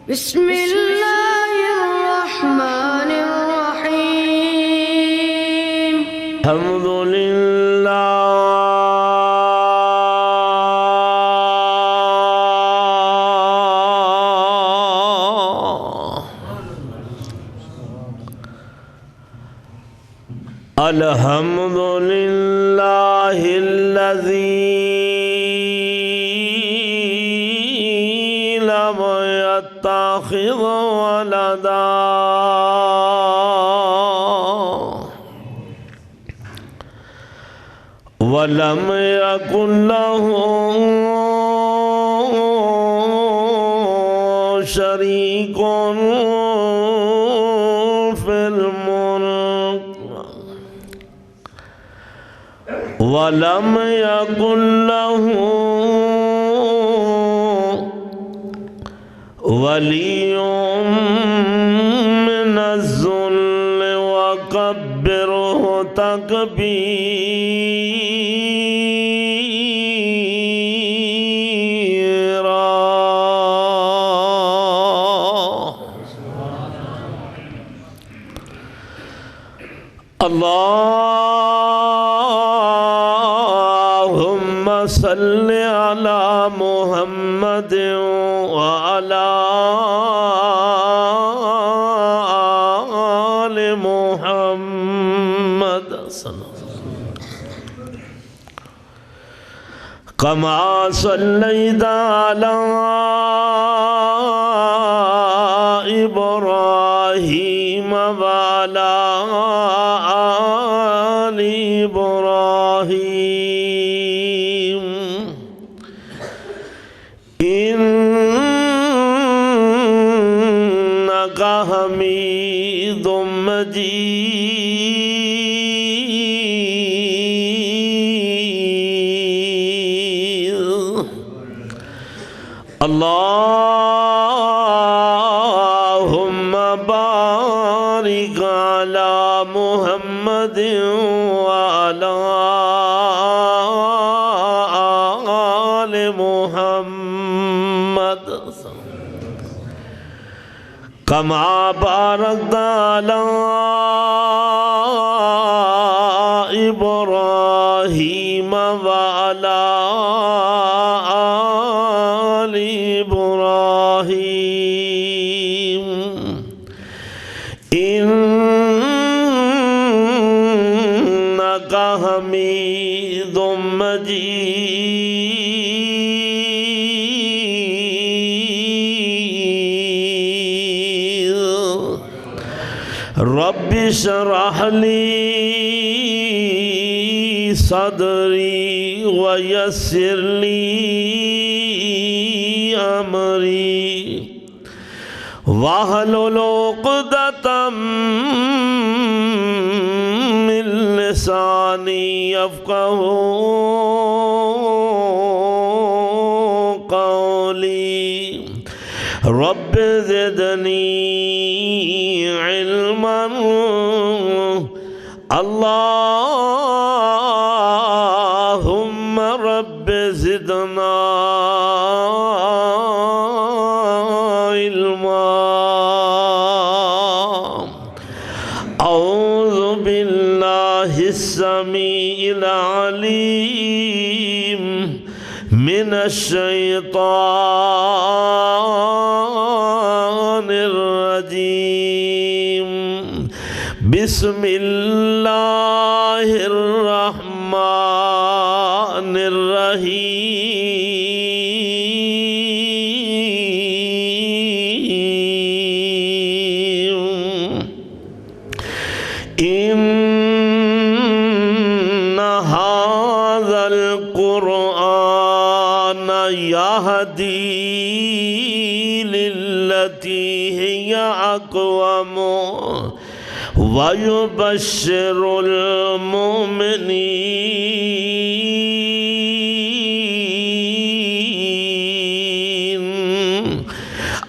بسم الله الرحمن الرحيم الحمد لله الحمد لله الذي لم يتخذ ولدا ولم يكن له شريك في الملك ولم يكن له ولي من الذل وكبره تكبيرا. اللهم صل على محمد وعلى آل محمد كما صليت على إبراهيم وعلى آل إبراهيم إنك حميد مجيد. اللهم بارك على محمد وعلى آل محمد كما باركت على إبراهيم وعلى آل إبراهيم إنك حميد مجيد. رب اشرح لي صدري ويسر لي أمري واحلل عقدة من لساني يفقهوا قولي. رب زدني علما اللهم رب زدنا علما. أعوذ بالله السميع العليم من الشيطان الرجيم. بسم الله الرحمن الرحيم. إن هذا القرآن يهدي للتي هي أقوم ويبشر المؤمنين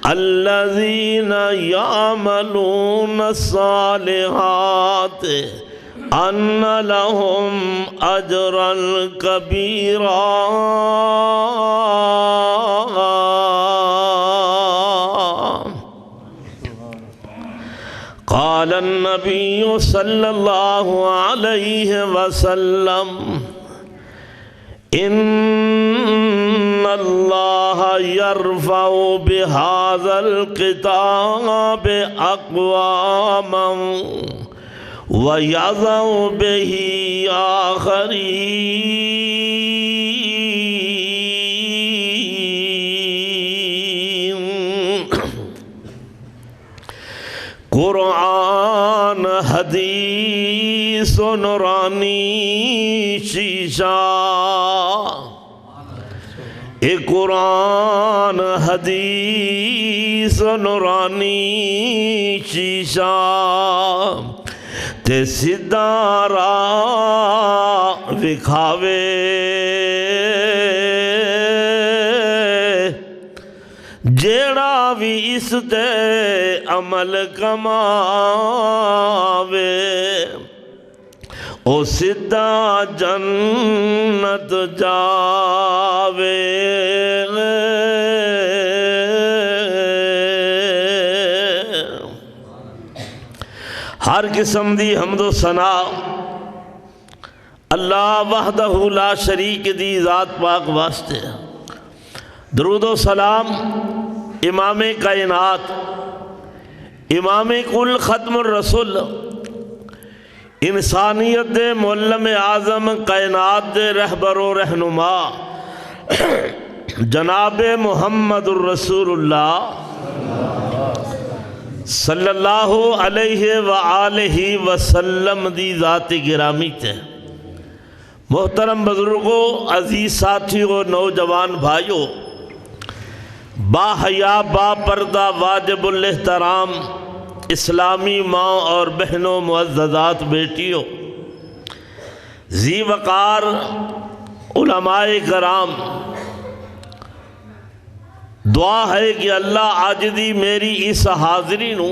الذين يعملون الصالحات أن لهم أجرا كبيرا. قال النبي صلى الله عليه وسلم إن الله يرفع بهذا الكتاب أقواما ويضع به آخرين. قرآن حدیث نورانی شیشہ، اے قرآن حدیث نورانی شیشہ، تے سیدھا راہ وکھاوے، جیڑا بھی اس تے عمل کماوے، او سیدھا جنت جاوے. ہر قسم دی حمد و ثنا اللہ وحدہ لا شریک دی ذات پاک واسطے. درود و سلام امام کائنات، امام کل ختم الرسول، انسانیت دے معلم اعظم، کائنات دے رہبر و رہنما جناب محمد الرسول اللہ صلی اللہ علیہ وآلہ وسلم دی ذات گرامی تے. محترم بزرگوں، عزیز ساتھیوں، نوجوان بھائیوں، با حیا با پردہ واجب الاحترام اسلامی ماں اور بہنوں، معززات بیٹیوں، ذی وقار علماء کرام، دعا ہے کہ اللہ آج دی میری اس حاضری نو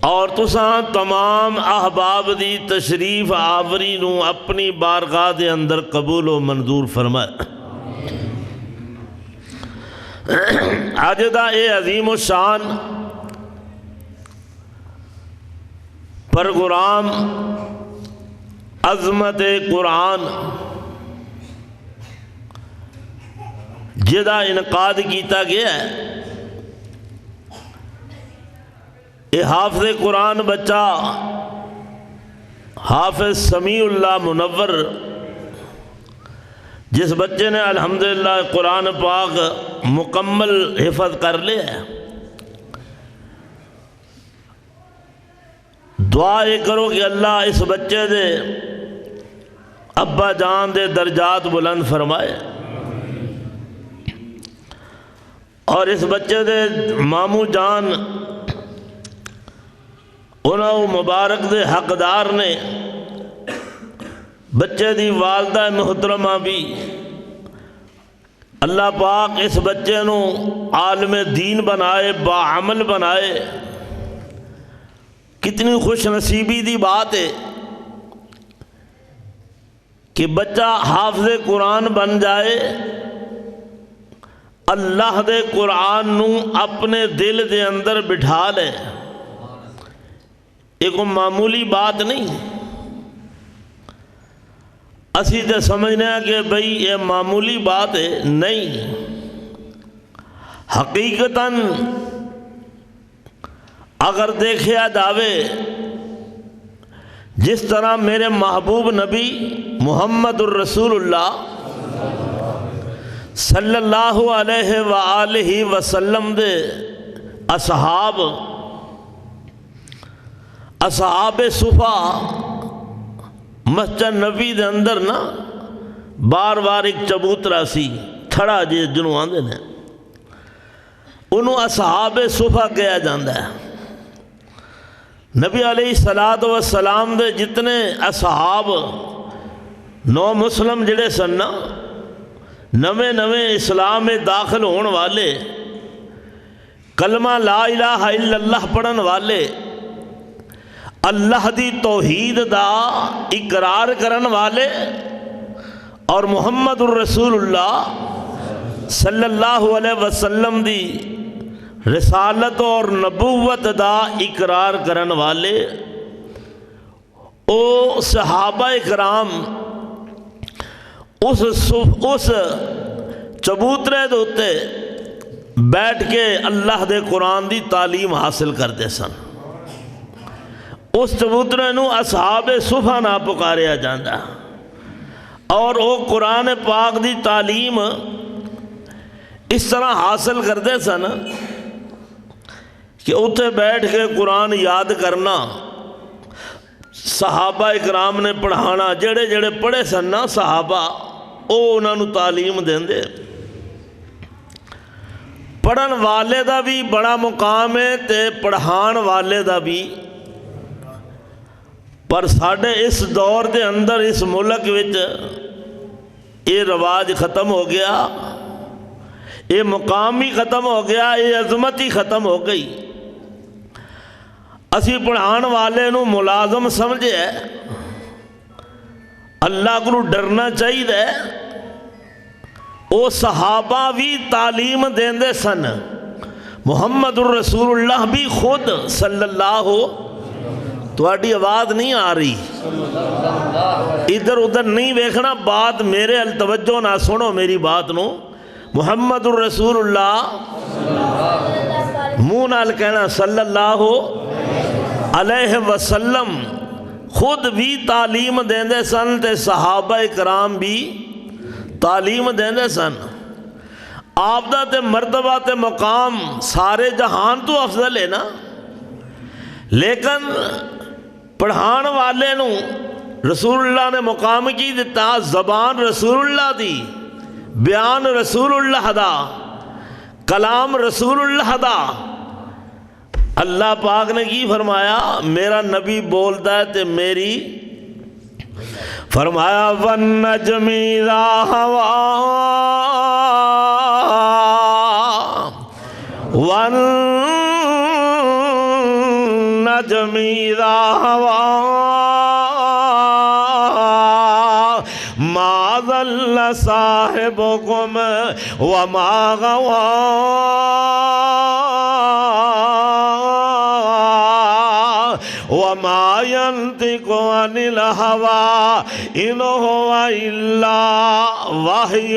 اور تساں تمام احباب دی تشریف آوری نو اپنی بارگاہ دے اندر قبول و منظور فرمائے. آج دا اے عظیم الشان پروگرام عظمت قرآن جدا انعقاد کیتا گیا ہے، اے حافظ قرآن بچہ حافظ سمیع اللہ منور، جس بچے نے الحمدللہ قرآن پاک مکمل حفظ کر لیا ہے. دعا یہ کرو کہ اللہ اس بچے دے ابا جان دے درجات بلند فرمائے، اور اس بچے دے مامو جان انہوں مبارک دے حقدار نے، بچے دی والدہ محترمہ بھی، اللہ پاک اس بچے نو عالم دین بنائے، باعمل بنائے. کتنی خوش نصیبی دی بات ہے کہ بچہ حافظ قرآن بن جائے، اللہ دے قرآن نو اپنے دل دے اندر بٹھا لے. ایک معمولی بات نہیں. اسی تے سمجھنے ہیں کہ بھئی یہ معمولی بات ہے، نہیں. حقیقتاً اگر دیکھیا جاوے جس طرح میرے محبوب نبی محمد الرسول اللہ صلی اللہ علیہ وآلہ وسلم دے اصحاب صفا مسجد نبی دے اندر نا بار بار ایک چبوترا سی تھڑا جنوں آندے نے، انہوں اصحاب صفا کہا جاندہ ہے. نبی علیہ السلام دے جتنے اصحاب نو مسلم جڑے سن نا، نویں اسلام میں داخل ہون والے، کلمہ لا الہ الا اللہ پڑھن والے، اللہ دی توحید دا اقرار کرن والے، اور محمد الرسول اللہ صلی اللہ علیہ وسلم دی رسالت اور نبوت دا اقرار کرن والے او صحابہ کرام اس چبوترے دے اتے بیٹھ کے اللہ دے قرآن دی تعلیم حاصل کرتے سن. اس چبوترے نو اصحاب صفا نہ پکاریا جاندہ اور وہ قرآن پاک دی تعلیم اس طرح حاصل کرتے سن کہ اتنے بیٹھ کے قرآن یاد کرنا صحابہ اکرام نے پڑھانا. جڑے جڑے پڑھے سن نا صحابہ وہ انہوں نے تعلیم دیں دے. پڑھن والے دا بھی بڑا مقام ہے تے پڑھان والے دا بھی. پر ساڑھے اس دور دے اندر اس ملک وچ یہ رواج ختم ہو گیا, یہ مقام ہی ختم ہو گیا, یہ عظمت ہی ختم ہو گئی. اسی پڑھان والے نو ملازم سمجھے اللہ کو ڈرنا چاہیے. او صحابہ بھی تعلیم دیندے سن. محمد الرسول اللہ بھی خود صلی اللہ تواڈی آواز نہیں آ رہی, ادھر ادھر نہیں ویکھنا, بات میرے توجہ نہ سنو میری بات نو. محمد الرسول اللہ منہ نال کہنا صلی اللہ علیہ وسلم خود بھی تعلیم دیندے سن تے صحابہ کرام بھی تعلیم دیندے سن. آپ دا تے مرتبہ تے مقام سارے جہان تو افضل ہے نا, لیکن پڑھان والے نو رسول اللہ نے مقام کی دیتا. زبان رسول اللہ دی, بیان رسول اللہ دا, کلام رسول اللہ دا. اللہ پاک نے کی فرمایا میرا نبی بولتا ہے تے میری فرمایا وَالنَّجْمِ إِذَا هَوَىٰ وَالنَّجْمِ إِذَا هَوَىٰ مَا ضَلَّ صَاحِبُكُمْ وَمَا غَوَىٰ وَمَا يَنْطِقُ عَنِ الْهَوَىٰ إِنْ هُوَ إِلَّا وَحْيٌ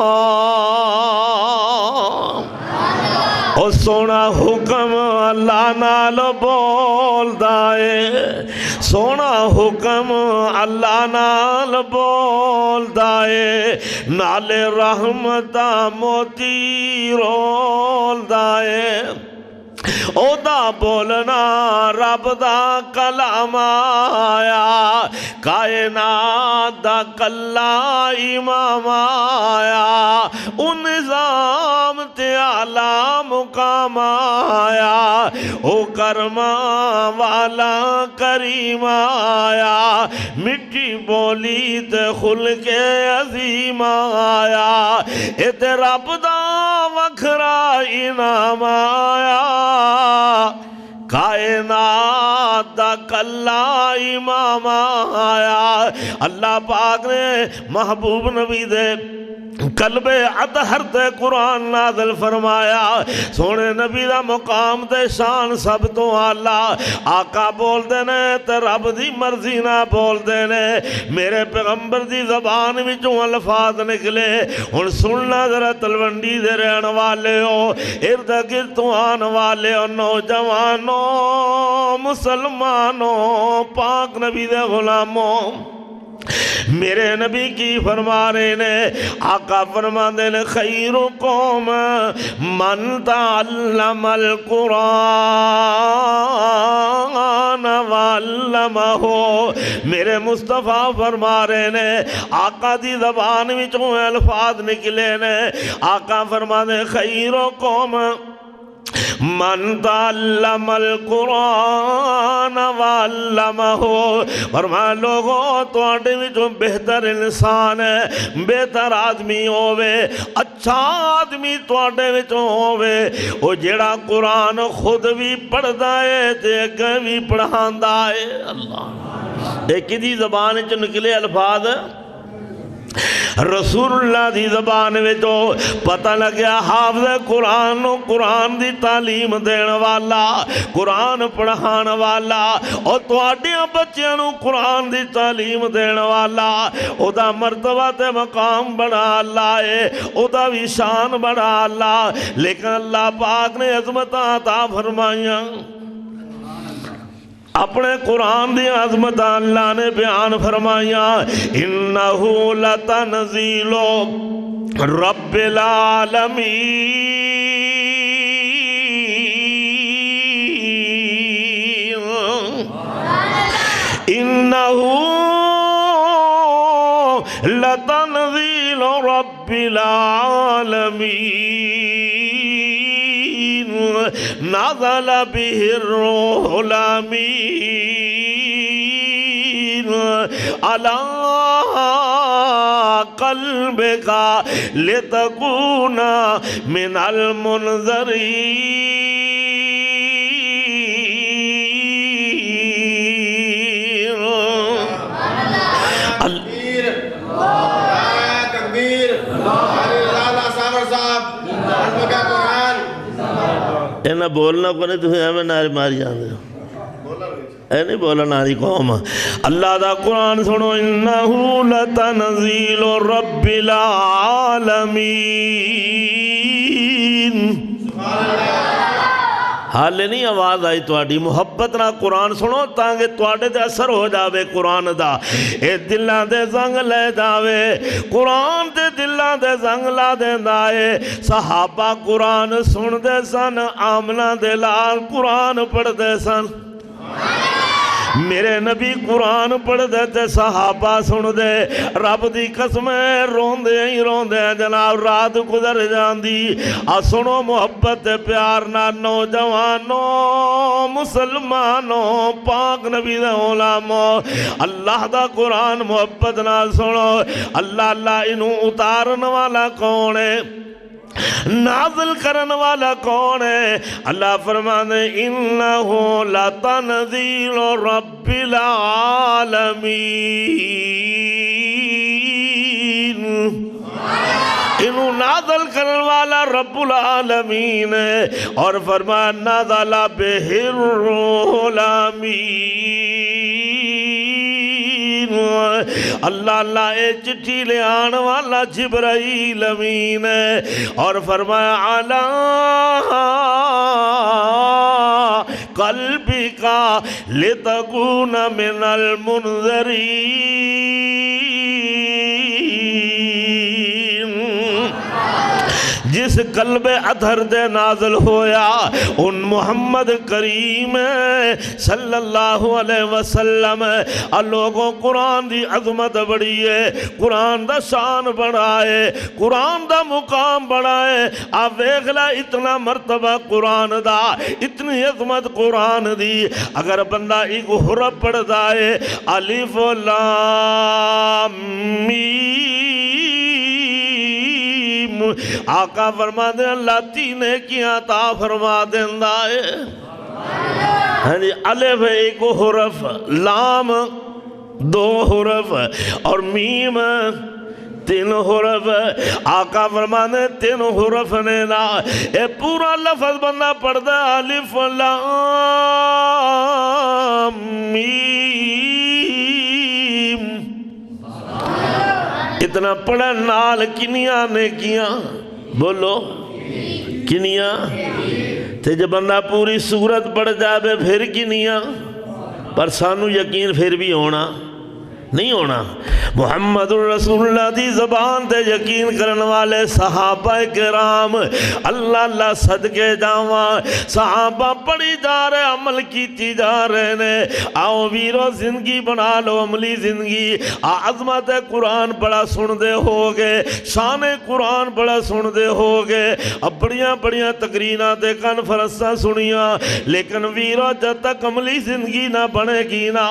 یوحىٰ. او سونا حکم اللہ نال بولدا ہے, سونا حکم اللہ نال بولدا ہے, نالے رحمتہ موتی رولدا ہے. او دا بولنا رب دا کلام آیا, کائنات دا کلا امام آیا, ان نظام تے اعلیٰ مقام آیا, او کرما والا کریم آیا, مٹی بولی تے خلق عظیم آیا, ات رب دا وکھرا انعام آیا, کائنات دا کلا امام آیا. اللہ پاک نے محبوب نبی دے قلب اطہر تے قرآن نازل فرمایا. سونے نبی دا مقام تے شان سب تو اعلیٰ. آقا بول دینے تے رب دی مرضی نہ بول دینے. میرے پیغمبر دی زبان وچوں الفاظ نکلے. ہن سننا ذرا تلونڈی دے رہن والے ہو, ارد گرد تو آن والے ہو, نوجوانوں, مسلمانوں, پاک نبی دے غلاموں. میرے نبی کی فرما رہے نے, آقا فرما دے نے خیرکم من تعلم القرآن وعلمہ. میرے مصطفیٰ فرما رہے نے, آقا دی زبان وچوں الفاظ نکلے نے. آقا فرما دے خیرکم من تعلم القرآن وعلمہ. فرمایا لوگوں تواڈے وچوں بہتر انسان ہے, بہتر آدمی ہووے, اچھا آدمی تواڈے وچوں ہووے او جیڑا قرآن خود بھی پڑھدا ہے تے اگے بھی پڑھاندا ہے. اللہ ایک دی زبان وچ نکلے الفاظ رسول اللہ دی زبان وچوں پتہ لگیا حافظ قرآن نو قرآن دی تعلیم دین والا، قرآن پڑھان والا، اور تواڈیاں بچیاں نو قرآن دی تعلیم دین والا، او دا مرتبہ تے مقام بڑا اللہ ہے، او دا بھی شان بڑا اللہ، لیکن اللہ پاک نے عظمتاں عطا فرمائیاں، اپنے قرآن دی عظمت اللہ نے بیان فرمایا، انہو لتنزیل رب العالمین، انہو لتنزیل رب العالمین، نزل به الروح الامین علی قلبک لتکون من المنذرین۔ تکبیر، صابر صاحب اینا بولنا کو نہیں، تمہیں ہمیں نعرے ماری جاندے ہو، اے نہیں بولنا ناری قوم۔ اللہ دا قرآن سنو، انہو لتنزیل رب العالمین۔ حالے نہیں آواز آئی تواڈی، محبت نہ قرآن سنو تاکہ تواڈے تے اثر ہو جاوے قرآن دا، اے دلاں دے زنگ لے جاوے، قرآن دے دلاں دے زنگ لا دیندا اے۔ صحابہ قرآن سن دے سن، آمنہ دے لال قرآن پڑھ دے سن، میرے نبی قرآن پڑھ دے تے صحابہ سن دے، رب دی قسمیں روندے ہی روندے جناب رات گزر جاندی۔ سنو محبت پیار نہ نوجوانوں مسلمانوں پاک نبی دے علماء، اللہ دا قرآن محبت نہ سنو۔ اللہ اللہ انہوں اتارن والا کون ہے، نازل کرن والا کون ہے؟ اللہ فرمانے انہو لتنزیل رب العالمین، انہوں نازل کرن والا رب العالمین ہے، اور فرمایا نازل بہ الروح الامین، اللہ اللہ اے چٹھی لے آن والا جبرائیل امین ہے، اور فرمایا علی قلبک لتکون من المنذرین۔ جس قلب ادھر دے نازل ہویا ان محمد کریم صلی اللہ علیہ وسلم، لوگوں قرآن دی عظمت بڑی ہے، قرآن دا شان بڑا ہے، قرآن دا مقام بڑا ہے۔ آپ دیکھ لا اتنا مرتبہ قرآن دا، اتنی عظمت قرآن دی، اگر بندہ ایک حرف پڑھتا ہے الف لام میم، آقا فرما دے اللہ تینے کی عطا فرما دیندہ ہے۔ الف ایک حرف، لام دو حرف، اور میم تین حرف۔ آقا فرمانے تین حرف نے نا اے پورا لفظ بندہ پڑھ دے الف لام میم، اتنا پڑھن نال کنیاں نے کیاں، بولو کنیاں، تے جب بندہ پوری سورت پڑھ جاوے پھر کنیاں، پر سانو یقین پھر بھی ہونا نہیں ہونا۔ محمد الرسول اللہ دی زبان تے یقین کرن والے صحابہ کرام، اللہ اللہ صدقے جاواں، صحابہ پڑھی جا رہے عمل کیتی جا رہے نے۔ آؤ ویرو زندگی بنا لو عملی زندگی، عظمت قرآن بڑا سن دے ہوگے، شان قرآن بڑا سن دے ہوگے، اب بڑیاں بڑیاں تقریریں تے کانفرنساں سنیاں، لیکن ویرو جب تک عملی زندگی نہ بنے گی نا،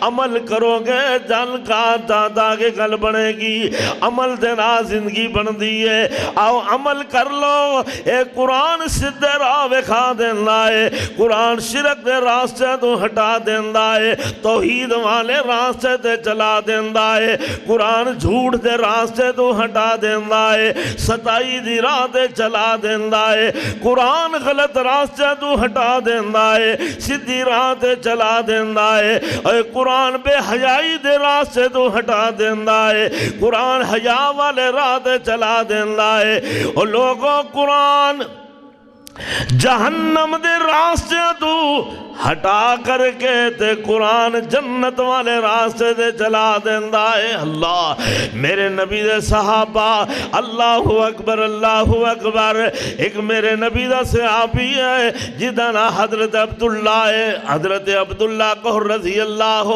عمل کرو گے جان عمل کا تاکہ گل بنے گی، عمل دے نال زندگی بندی ہے۔ آؤ عمل کر لو، اے قرآن سیدھے راہ وکھا دیندا ہے، قرآن شرک دے راستے تو ہٹا دیندا ہے، توحید والے راستے تے چلا دیندا ہے، قرآن جھوٹ دے راستے تو ہٹا دیندا ہے، ستائی دی راہ تے چلا دیندا ہے، قرآن غلط راستے تو ہٹا دیندا ہے، سیدھی راہ تے چلا دیندا ہے، اے قرآن بے حیائی دے راستے تو ہٹا دیندا ہے، قرآن حیا والے راہ تے چلا دیندا ہے۔ او لوگوں قرآن جہنم دے راستے تو ہٹا کر کے تے قرآن جنت والے راستے دے چلا دیندا ہے۔ اللہ میرے نبی دے صحابہ، اللہ اکبر اللہ اکبر، ایک میرے نبی دا صحابی ہے جدا نا حضرت عبداللہ ہے، حضرت عبداللہ کو رضی اللہ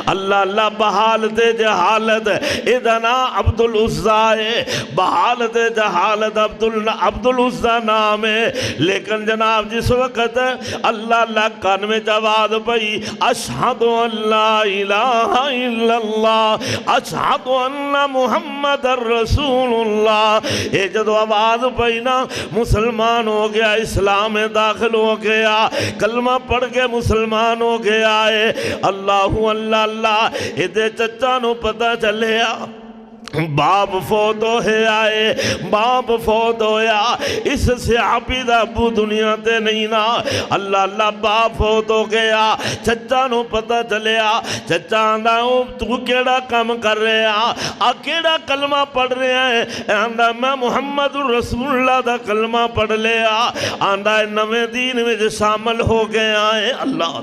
اللہ اللہ بحالت جہالت ادنا عبد العزہ ہے، بحالت جہالت عبد العزہ نام ہے، لیکن جناب جس وقت اللہ اللہ کان میں جواب پئی اشہد ان لا الہ الا اللہ اشہد ان محمد رسول اللہ، یہ جدو آواز پئی نا مسلمان ہو گیا، اسلام میں داخل ہو گیا، کلمہ پڑھ کے مسلمان ہو گیا ہے۔ اللہ اللہ اللہ ادھے چچا نو پتہ چلیا باپ فوت ہوئے آئے، باپ فوت ہویا، اس صحابی دا ابو دنیا تے نہیں نا، اللہ اللہ باپ فوت ہو گیا، چچا نو پتہ چلیا، چچا آندہ تو کیڑا کام کر رہے آ کیڑا کلمہ پڑھ رہے ہیں؟ آندہ میں محمد رسول اللہ دا کلمہ پڑھ لیا، آندہ نویں دین میں جو شامل ہو گیا ہے۔ اللہ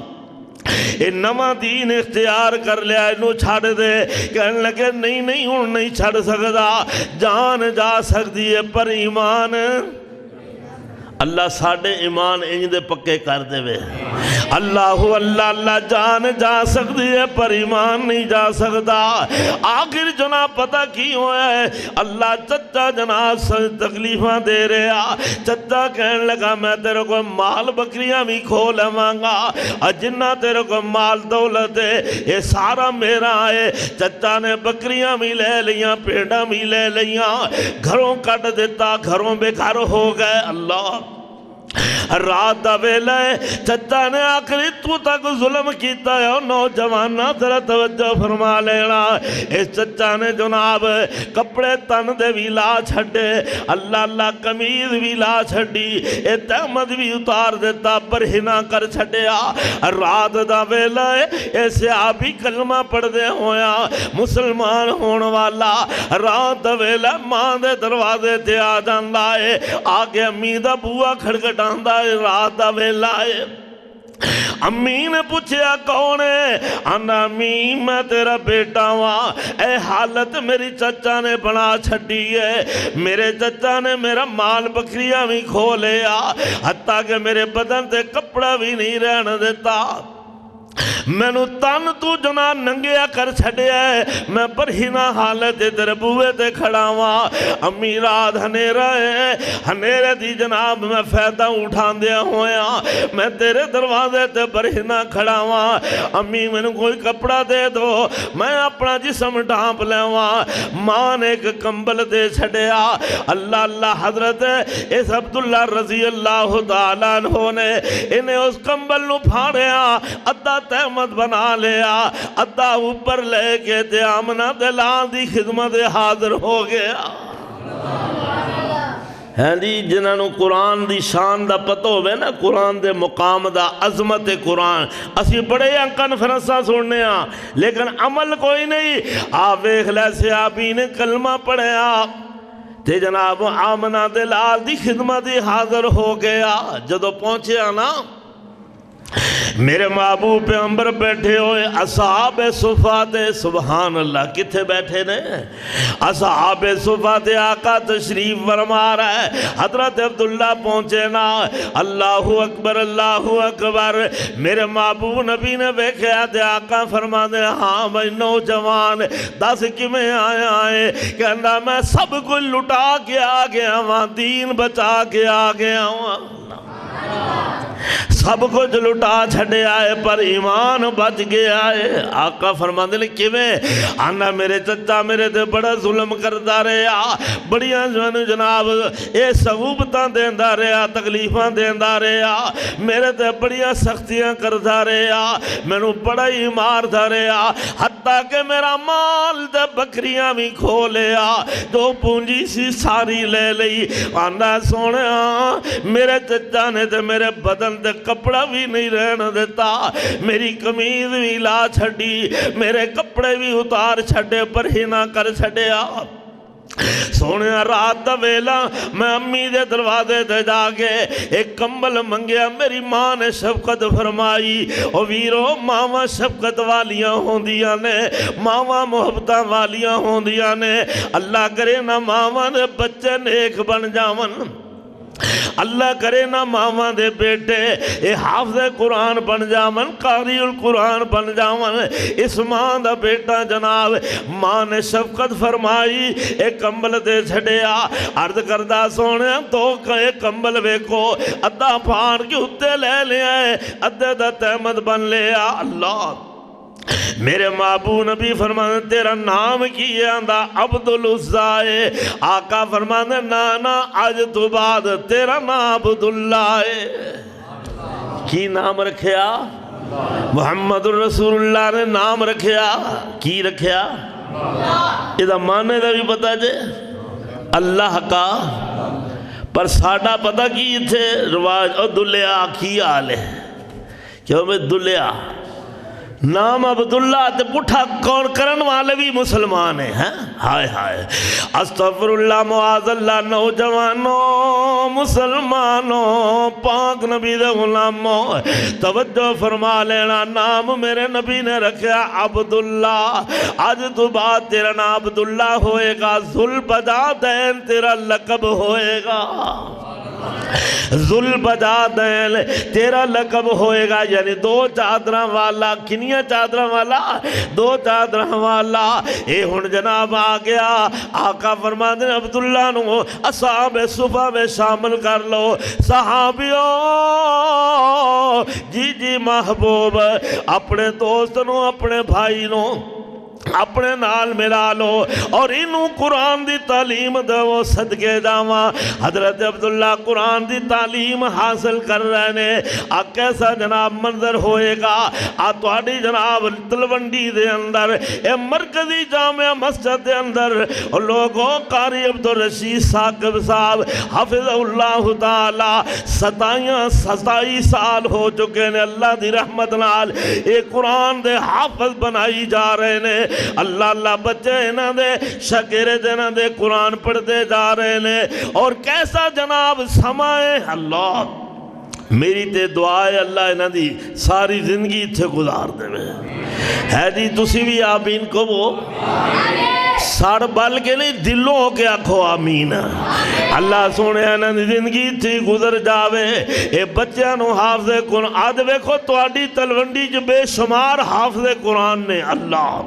اے نواں دین اختیار کر لیا، انہوں چھاڑ دے، کہنے لگے نہیں نہیں ہوں نہیں چھاڑ سکتا، جان جا سکتی ہے پر ایمان اللہ ساڑھے ایمان انج دے پکے کر دے وے۔ اللہ اللہ اللہ جان جا سکتی ہے پر ایمان نہیں جا سکتا۔ آخر جناب پتہ کی ہوا ہے، اللہ چچا جناب تکلیفاں دے رہا، چچا کہنے لگا میں تیرے کو مال بکریاں بھی کھو لواں، جنہ تیرے کو مال دولت ہے یہ سارا میرا ہے۔ چچا نے بکریاں بھی لے لیاں، پیڑاں بھی لے لیاں، گھروں کٹ دیتا، گھروں بے گھر ہو گئے۔ اللہ رات دا ویلا ہے، چچا نے آخری تو تک ظلم کیتا ہے، نوجوانہ تیرا توجہ فرما لینا۔ اس چچا نے جناب کپڑے تن دے بھی لا چھڑے، اللہ اللہ قمیض بھی لا چھڑی، اے تحمد بھی اتار دیتا پر ہنا کر چھڑیا۔ رات دا ویلا ہے، ایسے آبی کلمہ پڑھ دے ہویا مسلمان ہون والا، رات دا ویلا ماں دے دروازے تے آ جاندہ ہے، آگے امید بوا کھڑکٹ رات دا ویلا ہے۔ امی نے پوچھیا کون ہے؟ انا امی میں تیرا بیٹا ہوا، اے حالت میری چچا نے بنا چھڑی ہے، میرے چچا نے میرا مال بکریاں بھی کھو لیا، حتیٰ کہ میرے بدن تے کپڑا بھی نہیں رہنے دیتا، میں نو تن تو جنا ننگیا کر چھڑیا ہے، میں پر ہینا حالت تیرے بوئے تے کھڑا ہوا۔ امی رات ہنیرہ ہے، ہنیرہ دی جناب میں فیدہ اٹھان دیا ہویا، میں تیرے دروازے تے پر ہینا کھڑا ہوا، امی میں نے کوئی کپڑا دے دو میں اپنا جسم ڈھانپ لے ہوا۔ ماں نے ایک کمبل دے چھڑیا، اللہ اللہ حضرت اس عبداللہ رضی اللہ تعالیٰ عنہ نے انہیں اس کمبل نو پھاڑیا، ادھا تحمد بنا لیا، ادھا اوپر لے کے تے آمنہ دلان دی خدمت حاضر ہو گیا۔ ہے جی جنہاں نو قرآن دی شان دا پتہ ہوئے نا، قرآن دے مقام دا عظمت قرآن، اسی بڑے ہیں کنفرنساں سننے ہاں لیکن عمل کوئی نہیں۔ آویخ لیسے آبی نے کلمہ پڑھیا تے جناب آمنہ دلال دی خدمت حاضر ہو گیا۔ جدو پہنچے نا میرے محبوب پیغمبر بیٹھے ہوئے، اصحاب صفات سبحان اللہ کتھے بیٹھے نے؟ اصحاب صفات آقا تشریف فرما رہا ہے، حضرت عبداللہ پہنچے نا، اللہ اکبر اللہ اکبر، میرے محبوب نبی نے بیکھیا تے آقا فرما دے ہاں بھائی نوجوان دس کمیں آیا ہے؟ کہنا میں سب کو لٹا کے آ گیا ہوں، دین بچا کے آ گیا ہوں۔ سب کچھ لٹا چھڈیا ہے پر ایمان بچ گیا ہے۔ آقا فرماندے نے کیویں؟ آنا میرے چچا میرے تے بڑا ظلم کردا رہیا، بڑیاں جناب اے سہولتاں دیندا رہیا، تکلیفاں دیندا رہیا، میرے تے بڑیاں سختیاں کردا رہیا، مینوں بڑا ہی ماردا رہیا، حتیٰ کہ میرا مال تے بکریاں بھی کھو لیا، جو پونجی سی ساری لے لئی۔ آنا سونیا میرے چچا نے تے میرے بدن تے کپڑا بھی نہیں رہن دیتا، میری قمیض بھی لا چھڑی، میرے کپڑے بھی اتار چھڑے پر ہی نہ کر چھڑیا۔ سونے رات دا ویلا میں امی دے دروازے تے جا کے ایک کمبل منگیا، میری ماں نے شفقت فرمائی۔ او ویرو ماواں شفقت والیاں ہوندیاں نے، ماواں محبتاں والیاں ہوندیاں نے، اللہ کرے نہ ماواں دے بچے نیک بن جاون، اللہ کرے نہ ماواں دے بیٹے اے حافظ قرآن بن جاون، قاری القرآن بن جاون۔ اس ماں دا بیٹا جناب ماں نے شفقت فرمائی، ایک کمبل دے چھڑیا، عرض کردہ سونے تو ایک کمبل ویکو، ادھا پھاڑ کے اتے لے لیا ہے، ادھے دا تحمد بن لیا۔ اللہ میرے معبود نبی فرمانے تیرا نام کی ہے؟ آندہ عبدالعزہ ہے۔ آقا فرمانے نانا آج تو بعد تیرا نام عبداللہ ہے۔ کی نام رکھیا؟ محمد الرسول اللہ نے نام رکھیا۔ کی رکھیا؟ یہ مانے دا بھی پتا جے اللہ کا، پر ساڑھا پتا کی تھے رواج اور دلیا کی آلے کیوں میں دلیا نام عبداللہ تے پٹھا کون کرن والے بھی مسلمان ہیں۔ ہائے ہائے استغفر اللہ معاذ اللہ، نوجوانوں مسلمانوں پاک نبی دے غلاموں توجہ فرما لینا، نام میرے نبی نے رکھا عبداللہ، آج تو بعد تیرا نام عبداللہ ہوئے گا، ذوالبجادین تیرا لقب ہوئے گا، ذوالبجادین تیرا لقب ہوئے گا، یعنی دو چادراں والا۔ کنیاں چادراں والا؟ دو چادراں والا۔ اے ہن جناب آ گیا، آقا فرماتے ہیں عبداللہ نو اصحاب صفہ میں شامل کر لو۔ صحابیوں جی جی محبوب اپنے دوست نو اپنے بھائی نو اپنے نال ملا لو اور انہوں قرآن دی تعلیم دو، صدقے جاواں حضرت عبداللہ قرآن دی تعلیم حاصل کر رہے ہیں۔ کیسا جناب منظر ہوئے گا؟ تواڈی جناب تلونڈی دے اندر اے مرکزی جامعہ مسجد دے اندر لوگوں قاری عبدالرشید ثاقب صاحب حفظ اللہ تعالی 27 سال ہو چکے نے، اللہ دی رحمت نال اے قرآن دے حافظ بنائی جا رہے نے۔ اللہ اللہ بچے انہاں دے شاگرد انہاں دے قرآن پڑھتے جا رہے نے، اور کیسا جناب سمائے۔ اللہ میری تے دعا ہے اللہ انہاں دی ساری زندگی تھے گزار دے میں ہے جی، تسی بھی آمین کو وہ ساڑھ بل کے نہیں دلوں ہو کے آکھو آمین۔ اللہ سونے انہاں دی زندگی تھی گزر جاوے، اے بچیاں نو حافظ قرآن آدھ ویکھو تواڈی تلونڈی جو بے شمار حافظ قرآن نے اللہ،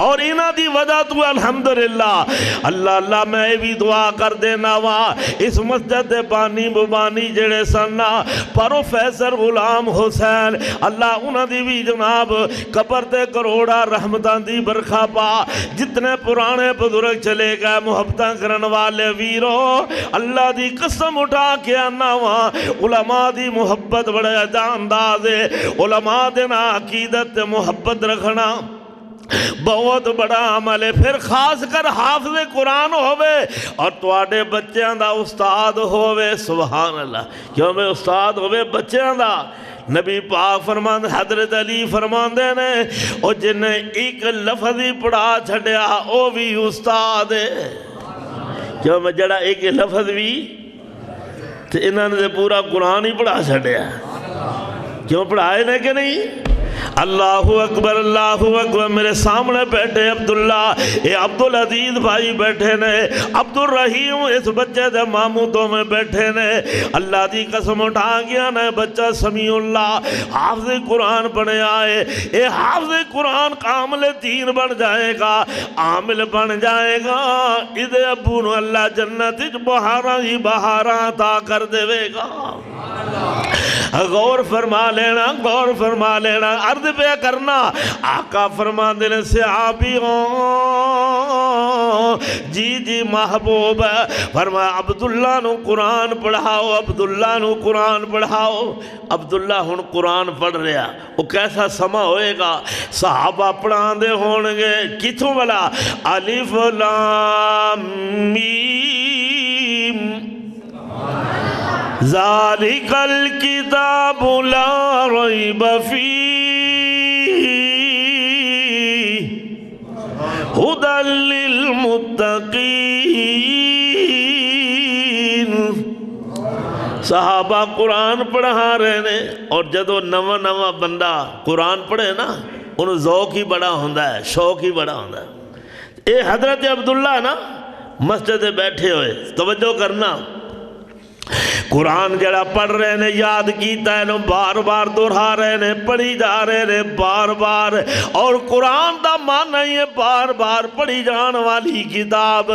اور انہاں دی وجہ تو الحمدللہ اللہ اللہ میں بھی دعا کر دینا وا اس مسجد دے بانی مبانی جڑے سننا پروفیسر غلام حسین، اللہ انہاں دی بھی جناب قبر تے کروڑا رحمتاں دی برکھا پا، جتنے پرانے بزرگ چلے گئے محبتاں کرن والے ویرو اللہ دی قسم اٹھا کے آنا وا، علماء دی محبت بڑے جانداز ہے، علماء دینا عقیدت محبت رکھنا بہت بڑا عمل ہے، پھر خاص کر حافظ قرآن ہوئے اور تواڈے بچیاں دا استاد ہوئے، سبحان اللہ، کیوں میں استاد ہوئے بچیاں دا؟ نبی پاک فرمان حضرت علی فرمان دے نے او جن ایک لفظ ہی پڑھا چھڑیا او بھی استاد ہے، کیوں میں جڑا ایک لفظ بھی تو انہوں نے پورا قرآن ہی پڑھا چھڑیا، کیوں پڑھائے نے کہ نہیں؟ اللہ اکبر میرے سامنے بیٹھے عبداللہ، یہ عبدالعزیز بھائی بیٹھے نے، عبد الرحیم اس بچے دے مامودوں میں بیٹھے نے۔ اللہ دی قسم اٹھا گیا نے بچہ سمیع اللہ حافظ قرآن بنے آئے، اے حافظ قرآن کامل دین بن جائے گا، عامل بن جائے گا، ادھے ابو نو اللہ جنت بہاراں ہی بہاراں عطا کر دے گا۔ غور فرما لینا، غور فرما لینا، عرض پہ کرنا آقا فرما دینے صحابیوں جی جی محبوب فرمایا عبداللہ نو قرآن پڑھاؤ، عبداللہ نو قرآن پڑھاؤ۔ عبداللہ ہن قرآن پڑھ رہا، وہ کیسا سما ہوئے گا؟ صحابہ پڑھان دے ہونگے کتھوں والا الف لام میم ذالک الکتاب لا ریب فیہ ھدی للمتقین۔ صحابہ قرآن پڑھا رہے نے، اور جدو نواں نواں بندہ قرآن پڑھے نا انہوں ذوق ہی بڑا ہوندہ ہے، شوق ہی بڑا ہوندہ ہے۔ اے حضرت عبداللہ نا مسجد بیٹھے ہوئے، توجہ کرنا، قرآن جڑا پڑھ رہے نے یاد کیتا ہے نو بار بار دہرا رہے نے، پڑھی جا رہے نے بار بار، اور قرآن دا معنی ہے بار بار پڑھی جان والی کتاب۔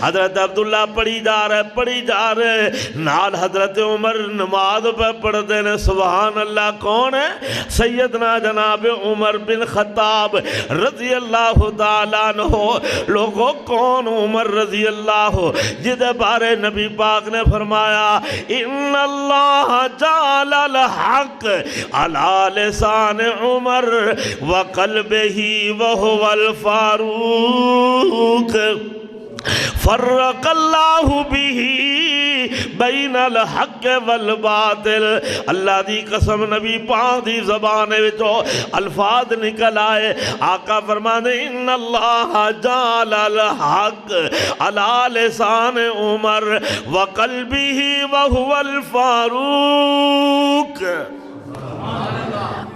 حضرت عبداللہ پڑھی جا رہے نال حضرت عمر نماز پہ پڑھتے نے۔ سبحان اللہ، کون ہے؟ سیدنا جناب عمر بن خطاب رضی اللہ تعالیٰ عنہ۔ لوگوں کون عمر رضی اللہ جدے بارے نبی پاک نے فرمایا ان اللہ جعل الحق علی لسان عمر وقلبہ وہو الفاروق فرق اللہ بھی بین الحق والباطل۔ اللہ دی قسم نبی پاک دی زبان وچوں الفاظ نکل آئے، آقا فرمانے ان اللہ جعل الحق علی لسان عمر وقلبہ وہو الفاروق۔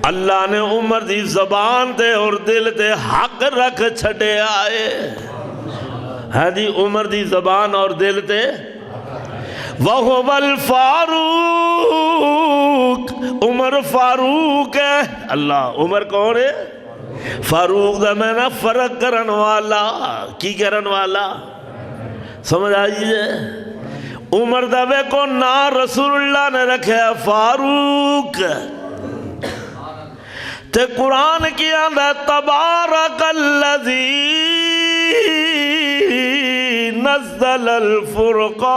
اللہ نے عمر دی زبان تے اور دل تے حق رکھ چھڑے آئے۔ ہاں جی، عمر دی زبان اور دل تے وَهُوَ الْفَارُوق، عمر فاروق ہے۔ اللہ عمر کون ہے؟ فاروق دا میں نا فرق کرن والا، کی کرن والا؟ سمجھ آئیے؟ عمر دا بے کو نا رسول اللہ نے رکھے فاروق، تے قرآن کی آندہ تبارک الذی نزل الفرقان۔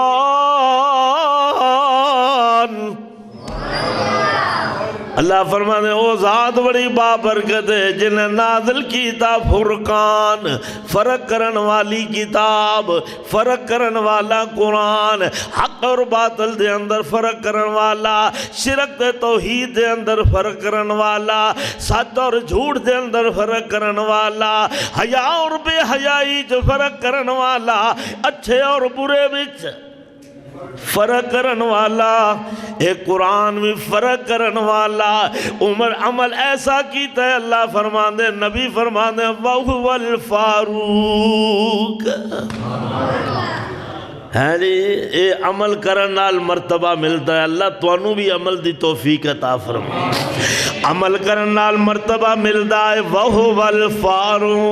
اللہ فرمانے او ذات بڑی بابرکت ہے جنہیں نازل کیتا فرقان، فرق کرن والی کتاب، فرق کرن والا قرآن، حق اور باطل دے اندر فرق کرن والا، شرک دے توحید دے اندر فرق کرن والا، سچ اور جھوٹ دے اندر فرق کرن والا، حیا اور بے حیائی جو فرق کرن والا، اچھے اور برے وچ فرق کرن والا، ایک قرآن میں فرق کرن والا۔ عمر عمل ایسا کیتا ہے، اللہ فرماندے نبی فرماندے وَهُوَ الْفَارُوق۔ ہے جی، اے عمل کرن نال مرتبہ ملتا ہے۔ اللہ توانو بھی عمل دی توفیق عطا فرما، عمل کرن نال مرتبہ ملتا ہے۔ وَهُوَ الْفَارُوق۔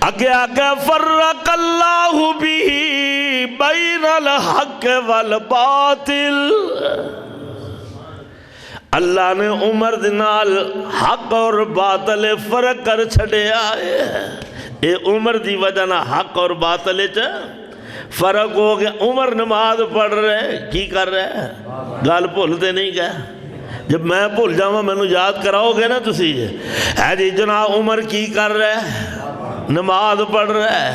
آگے آگے فرق اللہ بھی بین الحق والباطل۔ اللہ نے عمر دنال حق اور باطل فرق کر چھڑے آئے۔ اے عمر دی وجہ نہ حق اور باطل فرق ہو گیا۔ عمر نماز پڑھ رہے، کی کر رہے؟ گال بھولتے نہیں گئے؟ جب میں بھول جاؤں میں نے یاد کراؤ گے نا تسی ہے جی جناب عمر کی کر رہے؟ نماز پڑھ رہا ہے۔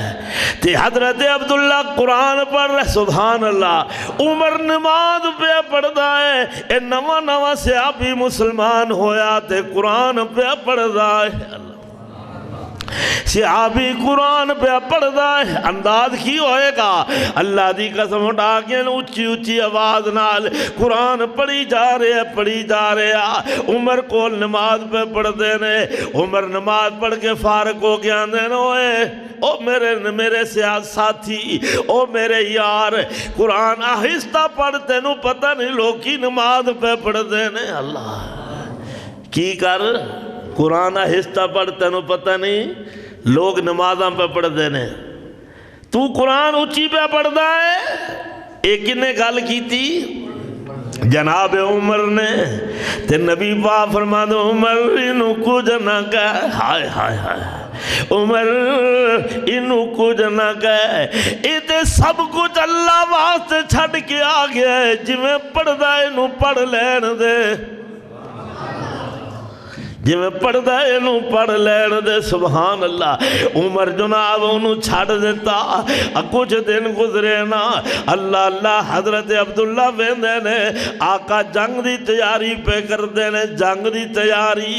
تے حضرت عبداللہ قرآن پڑھ رہا ہے۔ سبحان اللہ، عمر نماز پہ پڑھتا ہے، اے نواں نواں صحابی مسلمان ہویا تے قرآن پہ پڑھتا ہے۔ صحابی قرآن پہ پڑھدا ہے، انداز کی ہوئے گا؟ اللہ دی قسم اٹھا کے اچھی اچھی آواز نال قرآن پڑھی جا رہے ہیں۔ عمر کو نماز پہ پڑھ دینے، عمر نماز پڑھ کے فارغ ہو گیا دینے، او میرے ساتھی، او میرے یار، قرآن آہستہ پڑھ، تینوں پتہ نہیں لوکی نماز پہ پڑھ دینے۔ اللہ کی کر قرآن آہستہ پڑھ، تینوں پتہ نہیں لوگ نمازاں پہ پڑھ دینے، تو قرآن اچھی پہ پڑھدا ہے۔ ایک نے گل کی تھی جناب عمر نے، تے نبی پاک فرما دو عمر انہوں کچھ نہ کہے، ہائے ہائے ہائے عمر انہوں کچھ نہ کہے، اے تے سب کچھ اللہ واسطے چھڑ کے آ گیا ہے، جی میں پڑھدا ہے انہوں پڑھ لین دے، جی میں پڑھدا ہے انہوں پڑھ لین دے۔ سبحان اللہ۔ عمر جناب انہوں چھڑ دیتا، کچھ دن گزرے نا، اللہ حضرت عبداللہ ویندے نے آقا جنگ دی تیاری پہ کر دینے، جنگ دی تیاری،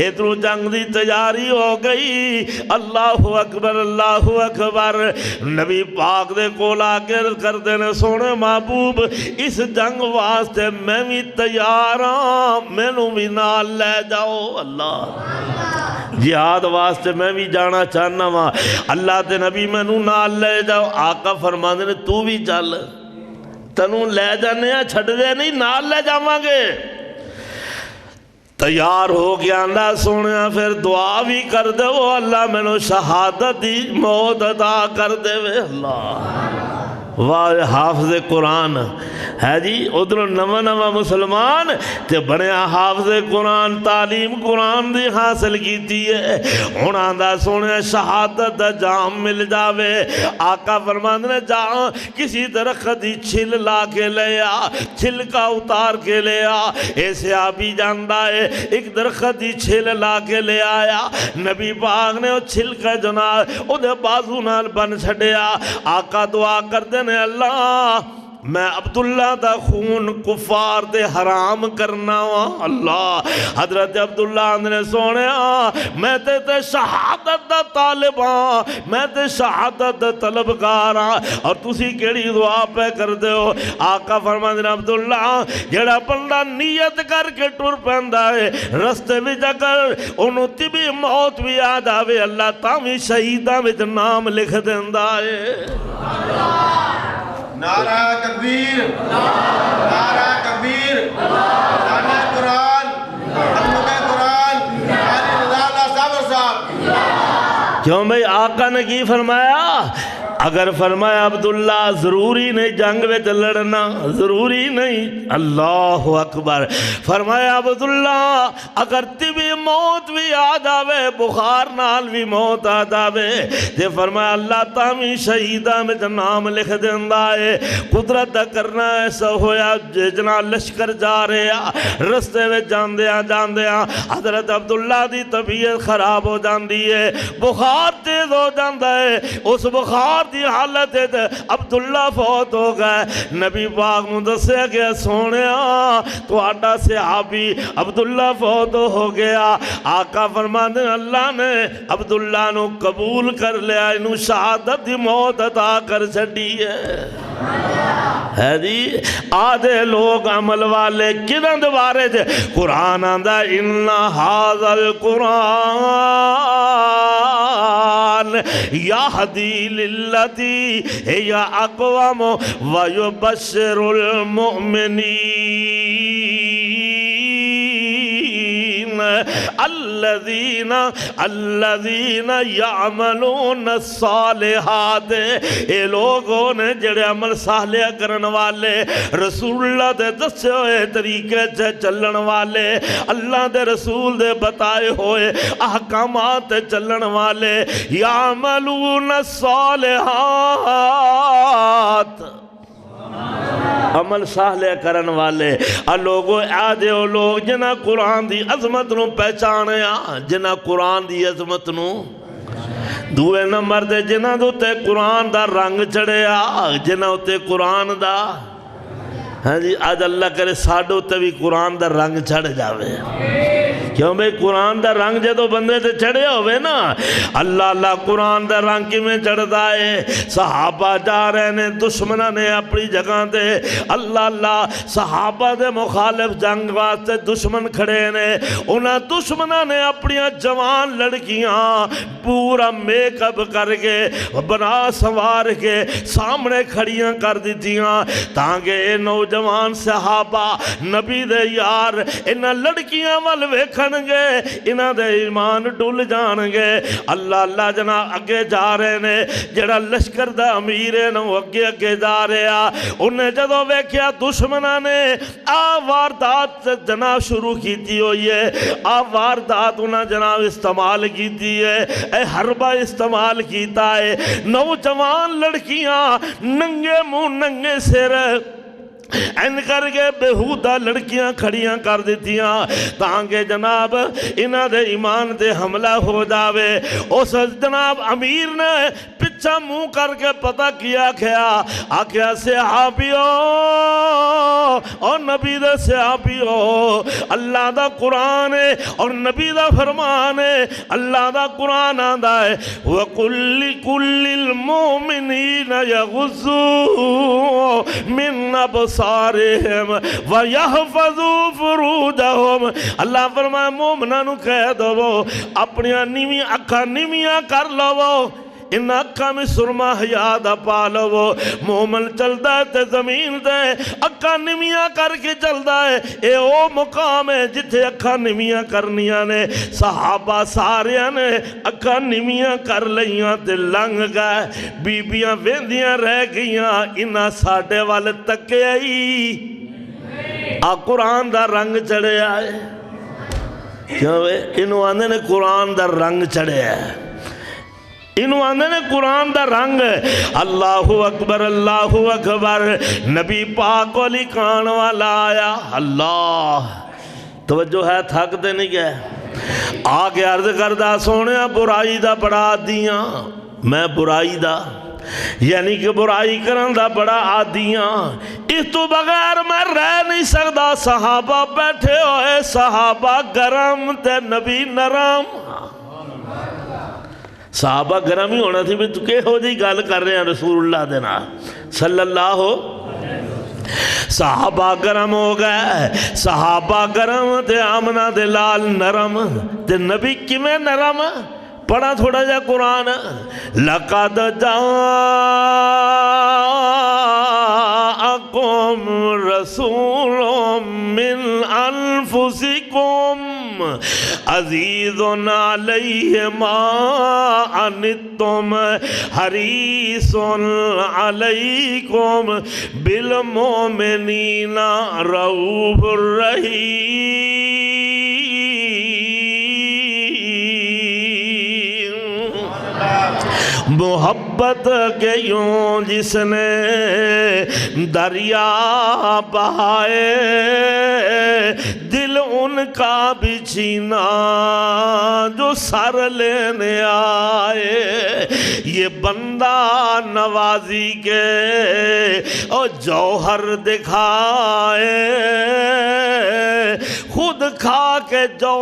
ادھروں جنگ دی تیاری ہو گئی۔ اللہ اکبر اللہ اکبر۔ نبی پاک دے کولا کر دینے، سونے محبوب اس جنگ واسطے میں بھی تیار ہاں، میں نوں بھی نال لے جاؤ۔ اللہ جہاد واسطے میں بھی جانا چاہنا ہاں، اللہ تے نبی میں نوں نال لے جاؤ۔ آقا فرماندے نے تو بھی چل، تنوں لے جانے ہیں، چھڑ دے نہیں، نال لے جاواں گے۔ تیار ہو گیا اللہ سونے، پھر دعا بھی کر دے وہ اللہ میں نوں شہادت دی موت عطا کر دے وے۔ اللہ واہ حافظ قرآن ہے جی، ادھر نواں مسلمان تے بڑیا حافظ قرآن، تعلیم قرآن دی حاصل کیتی ہے، ہن آندا سونے شہادت دا جام مل جاوے۔ آقا فرماندے نے جا کسی درخت دی چھل لا کے لے آ، چھلکا اتار کے لے آ۔ ایسے آبی جاندا ہے ایک درخت دی چھل لا کے لے آیا، نبی پاک نے وہ چھلکا جناب او دے بازو نال بن چھڑیا۔ آقا دعا کر دے نے اللہ میں عبداللہ دا خون کفار دے حرام کرنا وا۔ اللہ حضرت عبداللہ نے سونے میں تے شہادت دا طالب ہاں، میں تے شہادت دا طلبگار ہاں، اور تسی کیڑی دعا پہ کر دے ہو؟ آقا فرماندے نے عبداللہ جڑا بندہ نیت کر کے ٹر پیندا ہے، رستے وچ اگر انہوں طبی موت بھی آ جاوے اللہ تاویں شہیداں وچ نام لکھ دیندا ہے۔ نعرہ تکبیر، نعرہ تکبیر، نعرہ قرآن، حکم قرآن، علی رضا اللہ صاحب۔ کیوں بھئی آقا نے کی فرمایا؟ اگر فرمایا عبداللہ ضروری نہیں جنگ میں لڑنا، ضروری نہیں، اللہ اکبر۔ فرمایا عبداللہ اگر طبی موت بھی آ جاوے، بخار نال بھی موت آ جاوے، تے فرمایا اللہ تامی شہیدہ میں نام لکھ دیندا ہے۔ قدرت دا کرنا ایسا ہویا جنا لشکر جا رہے ہیں، رستے میں جاندیاں حضرت عبداللہ دی طبیعت خراب ہو جاندی ہے، بخار تیز ہو جاندا ہے۔ اس بخار دی حالت ہے عبداللہ فوت ہو گئے۔ نبی پاک نو دسیا کہ سونیا تو آڈا صحابی عبداللہ فوت ہو گیا۔ آقا فرماندے اللہ نے عبداللہ نو قبول کر لیا، انہوں شہادت دی موت عطا کر چھڑی ہے جی۔ آدھے لوگ عمل والے کنن دوارے تھے، قرآن آندہ اِنَّ هَذَا الْقُرْآنِ يَهْدِي لِلَّتِي هِيَ أَقْوَمُ وَيُبَشِّرُ الْمُؤْمِنِينَ الذین یعملون الصالحات۔ اے لوگوں نے جڑے عمل صالح کرن والے، رسول اللہ دے دسے ہوئے طریقے سے چلن والے، اللہ دے رسول دے بتائے ہوئے احکامات چلن والے، یعملون الصالحات، عمل صالح کرن والے لوگوں آدھے ہو لوگ جنہ قرآن دی عظمت نو پہچانے، جنہ قرآن دی عظمت نو دوے نمبر دے جنہ دوتے قرآن دا رنگ چڑھے، جنہ دوتے قرآن دا ہاں جی آج اللہ کرے ساڑھو تے بھی قرآن دا رنگ چڑھ جاوے۔ کیوں بھئی قرآن دا رنگ جدو بندے تے چڑھے ہوئے نا اللہ اللہ قرآن دا رنگ کی میں چڑھتا ہے صحابہ جا رہے نے دشمنہ نے اپنی جگہ دے اللہ اللہ صحابہ دے مخالف جنگ واسطے دشمن کھڑے نے انہاں دشمنہ نے اپنی جوان لڑکیاں پورا میک اپ کر کے بنا سوار کے سامنے کھڑیاں کر دیتیاں تاکہ نوجوان صحابہ نبی دے یار انہاں لڑکیاں وال ویکھن گے انہاں دے ایمان ڈول جان گے اللہ اللہ جناب اگے جا رہے نے جڑا لشکر دا امیر ہے نا وہ اگے اگے جا رہے انہیں جدو ویکھیا دشمنہ نے واردات جناب شروع کیتی ہوئی ہے واردات انہیں جناب استعمال کیتی ہے اے حربہ استعمال کیتا ہے نوجوان لڑکیاں ننگے منہ ننگے سر این کر کے بہودہ لڑکیاں کھڑیاں کر دیتیاں تاکہ جناب انہاں دے ایمان دے حملہ ہو جاوے اس جناب امیر نے پچھا منہ کر کے پتہ کیا آکھیا صحابیوں اور نبی دے صحابیوں اللہ دا قرآن ہے اور نبی دا فرمان ہے اللہ دا قرآن آدھا ہے وَقُلِّ الْمُؤْمِنِينَ يَغُضُّوا مِنْ أَبْصَارِهِمْ وَيَحْفَظُوا فُرُوجَهُمْ اللہ فرمائے مومنہ نو کہہ دو اپنی نیوی اکھا نیویاں کر لو ان اکھا میں سرما حیادہ پالو مومن چلتا ہے تے زمین دے اکھا نمیاں کر کے چلتا ہے اے او مقام ہے جتھے اکھا نمیاں کرنیاں نے صحابہ ساریاں نے اکھا نمیاں کر لیاں تے لنگ گئے بیبیاں ویندیاں رہ گئیاں انہاں ساڑھے والے تکے آئی قرآن دا رنگ چڑھے آئے کیوں انہوں آنے نے قرآن دا رنگ چڑھے آئے انہوں آنے نے قرآن دا رنگ اللہ اکبر نبی پاک علی کان والا آیا اللہ توجہ ہے تھک دے نہیں گئے آگے عرض کردہ سونے برائی دا بڑا عادیاں میں برائی دا یعنی کہ برائی کرن دا بڑا عادیاں اس تو بغیر میں رہ نہیں سکتا صحابہ بیٹھے ہوئے صحابہ گرم تے نبی نرم صحابہ گرم ہی ہونا تھی بھی تو کہ ہو جی گال کر رہے ہیں رسول اللہ دینا صلی اللہ صحابہ گرم ہو گئے صحابہ گرم تے آمنہ دے لال نرم تے نبی کمیں نرم پڑھا تھوڑا جا قرآن لَقَدْ جَاءَكُمْ رَسُولٌ مِّنْ أَنفُسِكُمْ عَزِيزٌ عَلَيْهِ مَا عَنِتُّمْ حَرِيصٌ عَلَيْكُمْ بِالْمُؤْمِنِينَ رَءُوفٌ رَحِيمٌ محبت کے یوں جس نے دریا بہائے دل ان کا بھی چھینا جو سر لینے آئے یہ بندہ نوازی کے اور جوہر دکھائے خود کھا کے جو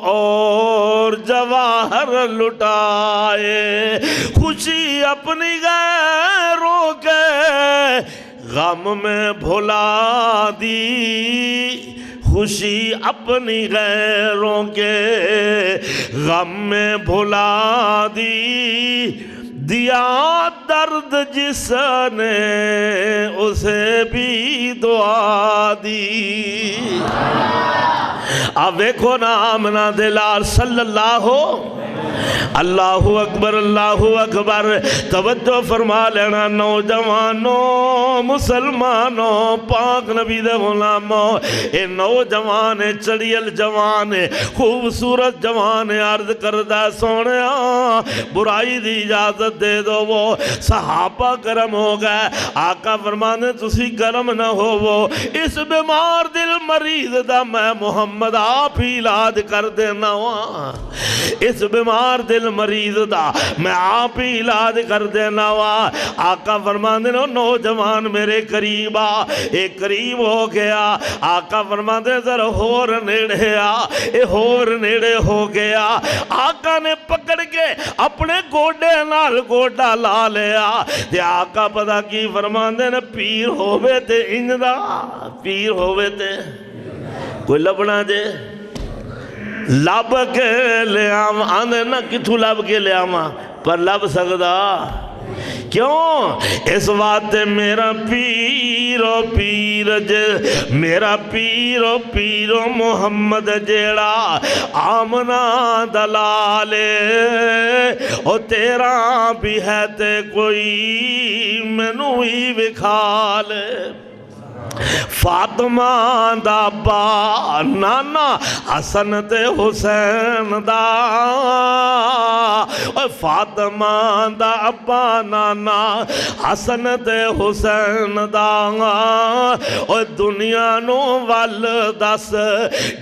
اور جواہر لٹائے خوشی اپنی غیروں کے غم میں بھلا دی خوشی اپنی غیروں کے غم میں بھلا دی دیا درد جس نے اسے بھی دعا دی اب دیکھو نا آمنہ دلال صلی اللہ اکبر توجہ فرما لینا نوجوانوں مسلمانوں پاک نبی دے غلاموں اے نوجوان چڑیل جوان خوبصورت جوان عرض کردہ سونے برائی دی اجازت دے دو وہ صحابہ گرم ہو گئے آقا فرمانے تسی گرم نہ ہو وہ اس بیمار دل مریض دا میں محمد آپ ہی علاج کر دینا اس بیمار دل مریض دا میں آپ ہی علاج کر دینا وا۔ آقا فرماندے نے نوجوان میرے قریب آ، اے قریب ہو گیا۔ آقا فرماندے ذرا ہور نیڑے آ، اے ہور نیڑے ہو گیا۔ آقا نے پکڑ کے اپنے گوڑے نال گوڑا لا لیا تے آقا پتہ کی فرماندے نے پیر ہووے تے انجدا، پیر ہووے تے کوئی لبنا جے لب کے لے آواں، آندے نا کتھوں لب کے لے آواں پر لب سکدا کیوں؟ اس وقت میرا پیرو پیر میرا پیرو پیرو محمد جیڑا آمنہ دلالے او تیرا بھی ہے تے کوئی مینوں ہی وکھال۔ فاطمہ دا با نانا حسن تے حسین دا، فاطمہ دا ابا نانا حسن تے حسین دا، دنیا نو ول دس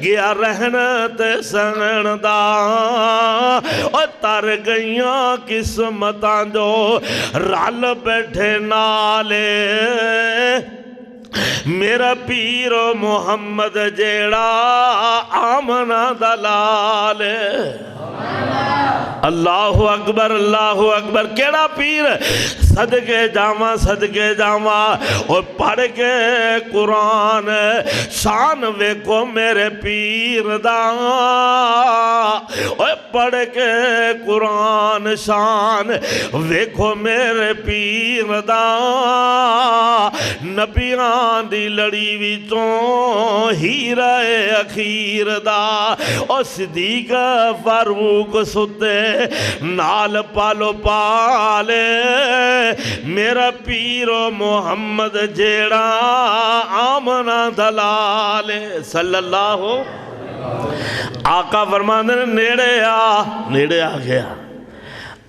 گیا رہن تے سہن دا، تر گئیاں قسمتاں جو رل بیٹھے نالے میرا پیر محمد جیڑا آمنہ دلال۔ اللہ اکبر اللہ اکبر، کیڑا پیر؟ صدقے جاواں صدقے جاواں، اور پڑھ کے قرآن شان ویکھو میرے پیر دا، اور پڑھ کے قرآن شان ویکھو میرے پیر دا، نبیان دی لڑی وچوں ہیرہ اخیر دا، اور صدیق فاروق ستے نال پالو پالے میرا پیرو محمد جیڑا آمنہ دلال صلی اللہ۔ آقا فرماندے نیڑے آ گیا۔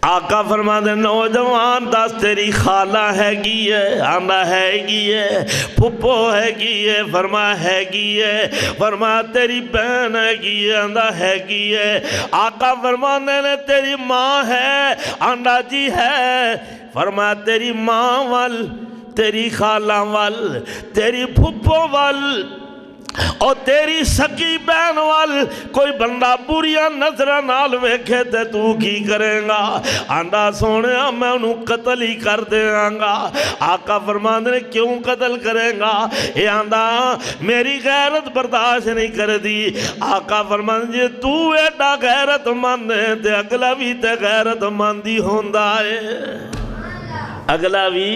آقا فرماندے نوجوان دس تیری خالہ ہے گی ہے؟ آنا ہے گی ہے، پھپھو ہے گی ہے؟ فرما ہے گی ہے۔ فرما تیری بہن ہے گی ہے؟ آندا ہے گی ہے۔ آقا فرماندے نے تیری ماں ہے؟ آندا جی ہے۔ فرما تیری ماں وال، تیری خالہ وال، تیری پھپھو وال اور تیری سکی بہن وال کوئی بندہ بریاں نظرہ نال ویکھے تے تو کی کریں گا؟ آندا سونیا میں انہوں قتل ہی کر دیاں گا۔ آقا فرماندے نے کیوں قتل کریں گا؟ اے آندا میری غیرت برداشت نہیں کر دی۔ آقا فرماندے جے تو ایڈا غیرت مند ہے تے اگلا بھی تے غیرت مندی ہوندا ہے، اگلا بھی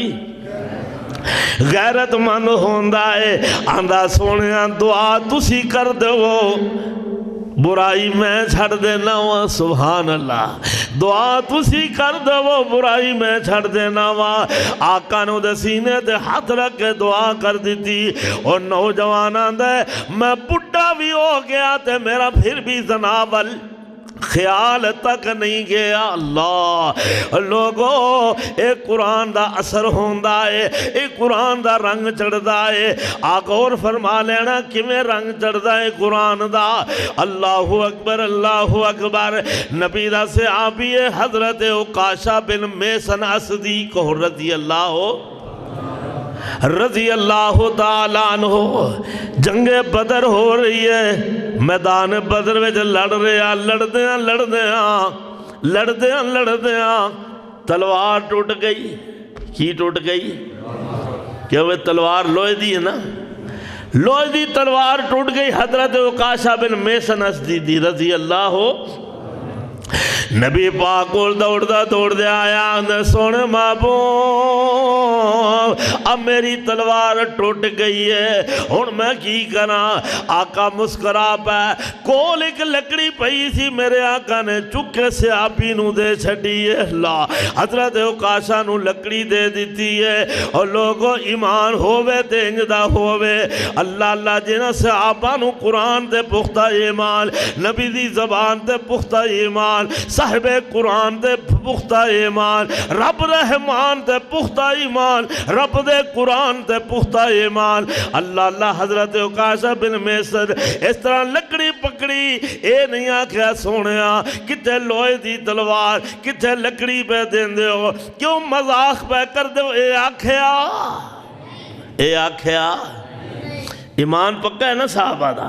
غیرت مند ہوندا ہے۔ آندا سونیا دعا تسی کر دو برائی میں چھڑ دینا وا، سبحان اللہ، دعا تسی کر دو برائی میں چھڑ دینا وا۔ آقا نو دے سینے تے ہاتھ رکھ کے دعا کر دیتی، اور نوجوان آندا ہے میں بڑھا بھی ہو گیا تے میرا پھر بھی زناول خیال تک نہیں گیا۔ اللہ لوگو اے قرآن دا اثر ہوندا ہے، اے قرآن دا رنگ چڑھدا ہے۔ آقا اور فرما لینا کیویں رنگ چڑھدا ہے قرآن دا۔ اللہ اکبر اللہ اکبر۔ نبی دا صحابی حضرت عکاشہ بن محصن اسدی کو رضی اللہ تعالیٰ عنہ، جنگ بدر ہو رہی ہے، میدان بدر وچ لڑ رہے ہیں، لڑدے ہیں تلوار ٹوٹ گئی۔ کی ٹوٹ گئی؟ کہ وہ تلوار لوہے دی ہے نا، لوہے دی تلوار ٹوٹ گئی۔ حضرت عکاشہ بن محصن اسدی دی رضی اللہ نبی پاک کو دوڑ آیا، سونے محبوب اب میری تلوار ٹوٹ گئی ہے، ہن میں کی کرا؟ آقا مسکرا پہ، کول ایک لکڑی پئی سی، میرے آقا نے چکے صحابی نو دے چھڑی ہے۔ اللہ حضرت عکاشہ نو لکڑی دے دیتی ہے، اور لوگوں ایمان ہووے تے انجدہ ہووے۔ اللہ اللہ جنہ صحابہ نو قرآن تے پختہ ایمان، نبی دی زبان تے پختہ ایمان، صاحب قرآن دے پختہ ایمان، رب رحمان دے پختہ ایمان، رب دے قرآن دے پختہ ایمان۔ اللہ اللہ حضرت عکاشہ بن محصن اس طرح لکڑی لکڑی، اے نہیں آکھیا سونیا کتے لوہے دی تلوار کتے لکڑی پہ دیندے ہو، کیوں مذاق پہ کر دے ہو؟ اے آکھیا ایمان پکا ہے نا صحابہ دا،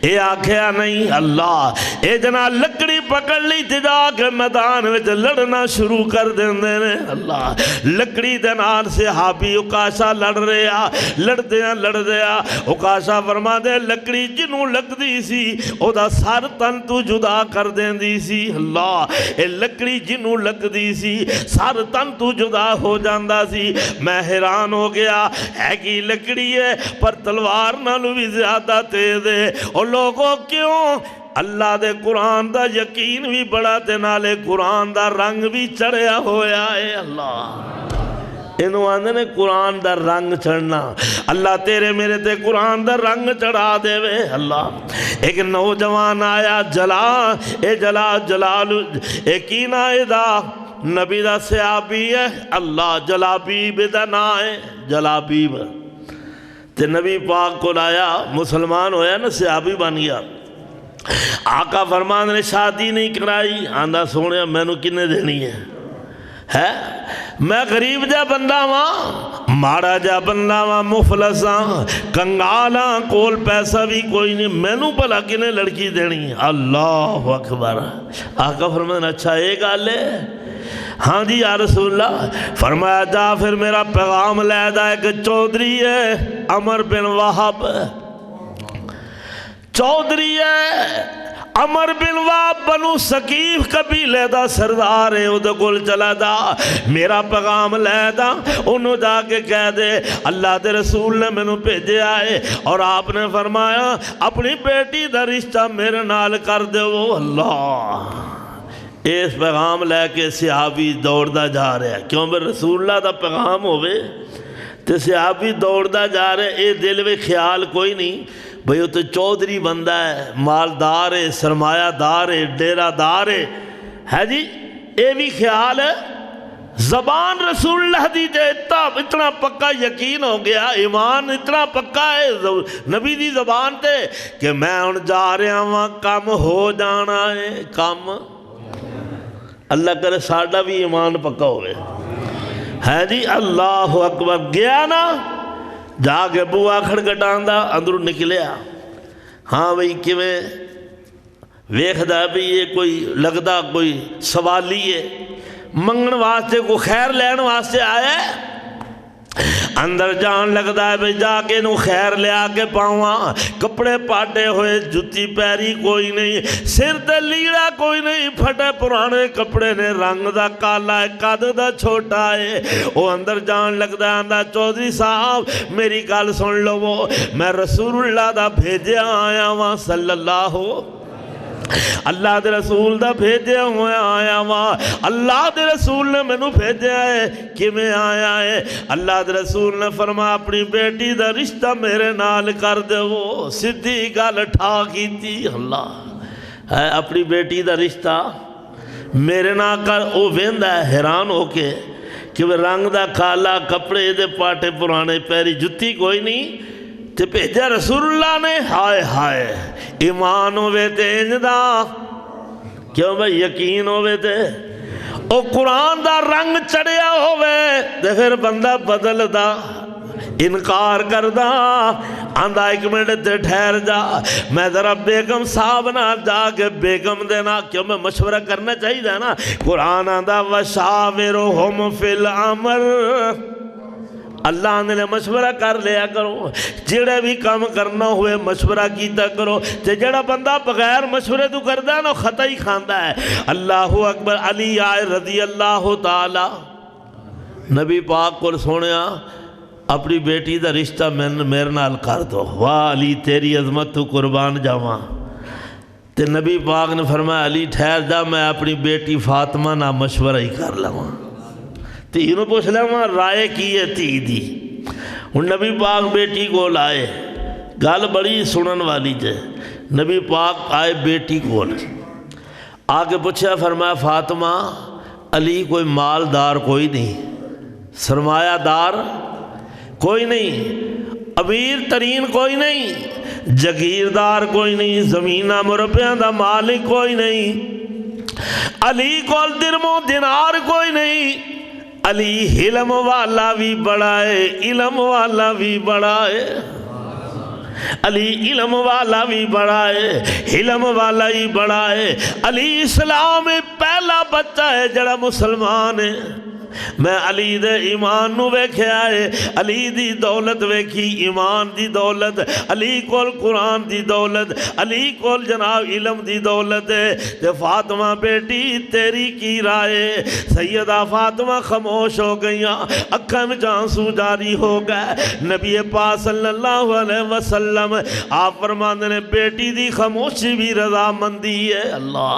اے آکھیا نہیں اللہ، اے جنا لکڑی پکڑ لی تجا کے میدان وچ لڑنا شروع کر دیندے نے اللہ، لکڑی دے نال صحابی اکاشا لڑ رہا، لڑدیا اکاشا فرما دے لکڑی جنوں لگ دی سی او دا سر تن تو جدا کر دیندی سی اللہ، اے لکڑی جنوں لگ دی سی سر تن تو جدا ہو جاندا سی۔ میں حیران ہو گیا، ہے کی لکڑی ہے پر تلوار نالوں بھی زیادہ تیز ہے، اور لوگوں کیوں؟ اللہ دے قرآن دا یقین بھی بڑا تے نالے قرآن دا رنگ بھی چڑھیا ہویا ہے اللہ، انہوں آندے نے قرآن دا رنگ چڑھنا، اللہ تیرے میرے تے قرآن دا رنگ چڑھا دے وے اللہ۔ ایک نوجوان آیا جلال ایک نائے دا نبی دا صحابی ہے اللہ، جلابیب دا نا ہے جلابیب، تے نبی پاک کو لایا، مسلمان ہویا نا صحابی بن گیا، آقا فرمان نے شادی نہیں کرائی، آندہ سونے میں نو کنے دینی ہے میں غریب جا بندہ ماں، ماڑا جا بندہ ماں، مفلساں کنگالاں، کول پیسہ بھی کوئی نہیں، میں نو پلا کنے لڑکی دینی ہے؟ اللہ اکبر۔ آقا فرمان اچھا ایک گالے، ہاں جی یا رسول اللہ، فرمایا جا پھر میرا پیغام لے دا ایک چودھری ہے عمر بن وہب، چودھری ہے عمر بن وہب بنو ثقیف قبیلے دا سردار ہے، او دے کول چلا دا، میرا پیغام لے دا، انہوں جا کے کہہ دے اللہ دے رسول نے میں نو بھیجے آئے اور آپ نے فرمایا اپنی بیٹی دا رشتہ میرے نال کر دے وہ اللہ۔ اس پیغام لے کے صحابی دوڑدا جا رہا ہے، کیوں بے رسول اللہ دا پیغام ہوئے تو صحابی دوڑدا جا رہے، اے دل میں خیال کوئی نہیں بھئی وہ تو چودھری بندہ ہے، مالدار ہے، سرمایہ دار ہے، ڈیرہ دار ہے جی، اے بھی خیال ہے، زبان رسول اللہ دی جے اتنا پکا یقین ہو گیا، ایمان اتنا پکا ہے نبی دی زبان تے کہ میں ان جا رہا ہوں کم ہو جانا ہے، کم اللہ کرے ساڑھا بھی ایمان پکا ہوئے ہے جی، اللہ اکبر۔ گیا نا جا کے بوا کھڑکٹاندہ اندروں نکلیا، ہاں بھئی کیویں ویکھدا بھی یہ کوئی لگدا کوئی سوالی ہے، منگن واسطے کو خیر لین واسطے آئے، اندر جان لگدا ہے بھئی جا کے نو خیر لے آکے پاواں، کپڑے پاٹے ہوئے، جتی پیری کوئی نہیں، سر تے لیڑا کوئی نہیں، پھٹے پرانے کپڑے نے، رنگ دا کالا ہے، قد دا چھوٹا ہے، وہ اندر جان لگدا ہے، اندر چودھری صاحب میری گل سن لو، میں رسول اللہ دا بھیجے آیا ہوں صلی اللہ دے رسول دا بھیجے ہوئے آیا وہاں، اللہ دے رسول نے میں نو بھیجے آئے، کہ میں آیا ہے، اللہ دے رسول نے فرمایا اپنی بیٹی دا رشتہ میرے نال کر دے، وہ سدھی گل ٹھا کی تھی اللہ، اپنی بیٹی دا رشتہ میرے نال کر، وہ ویندا ہے حیران ہو کے کہ وہ رنگ دا کالا، کپڑے دے پاٹے پرانے، پیری جتی کوئی نہیں، تے بھیجا رسول اللہ نے، ہائے ہائے ایمان ہوئے تے انجدہ، کیوں بھئی یقین ہوئے تے او قرآن دا رنگ چڑھیا ہوئے تے پھر بندہ بدل دا، انکار کر دا، آندھا ایک منٹ تے ٹھہر جا، میں ذرا بیگم صاحب نہ جا کے بیگم دینا، کیوں میں مشورہ کرنا چاہیے دا نا، قرآن آندھا وَشَاوِرُهُمْ فِي الْأَمْرِ، اللہ نے مشورہ کر لیا کرو، جڑے بھی کام کرنا ہوئے مشورہ کیتا کرو، جڑا بندہ بغیر مشورے تو کردا ہے نا خطا ہی کھاندا ہے۔ اللہ اکبر۔ علی آئے رضی اللہ تعالی، نبی پاک کو سونیا اپنی بیٹی دا رشتہ میرے نال کر دو، واہ علی تیری عظمت تو قربان جاواں، تے نبی پاک نے فرمایا علی ٹھہر جا، میں اپنی بیٹی فاطمہ نہ مشورہ ہی کر لواں، تینوں پوچھ لے وہاں رائے کی ہے تی دی، ہن نبی پاک بیٹی کو لائے، گل بڑی سنن والی جے، نبی پاک آئے بیٹی کو آگے پوچھا، فرمایا فاطمہ علی کوئی مالدار کوئی نہیں، سرمایہ دار کوئی نہیں، امیر ترین کوئی نہیں، جگیردار کوئی نہیں، زمینہ مربیاں دا مالک کوئی نہیں، علی کول درم و دینار کوئی نہیں، علی علم والا بھی بڑا ہے، علم والا بھی بڑا ہے، علی علم والا بھی بڑا ہے، علم والا ہی بڑا ہے، علی اسلام پہلا بچہ ہے جڑا مسلمان ہے۔ میں علی دے ایمان نو ویکھیا ہے، علی دی دولت ویکھی، ایمان دی دولت، علی کول قرآن دی دولت، علی کول جناب علم دی دولت ہے۔ تے فاطمہ بیٹی تیری کی رائے؟ سیدہ فاطمہ خاموش ہو گئیاں، اکھاں وچ آنسو جاری ہو گئے۔ نبی پاک صلی اللہ علیہ وسلم آپ فرماندے نے بیٹی دی خاموشی بھی رضامندی ہے۔ اللہ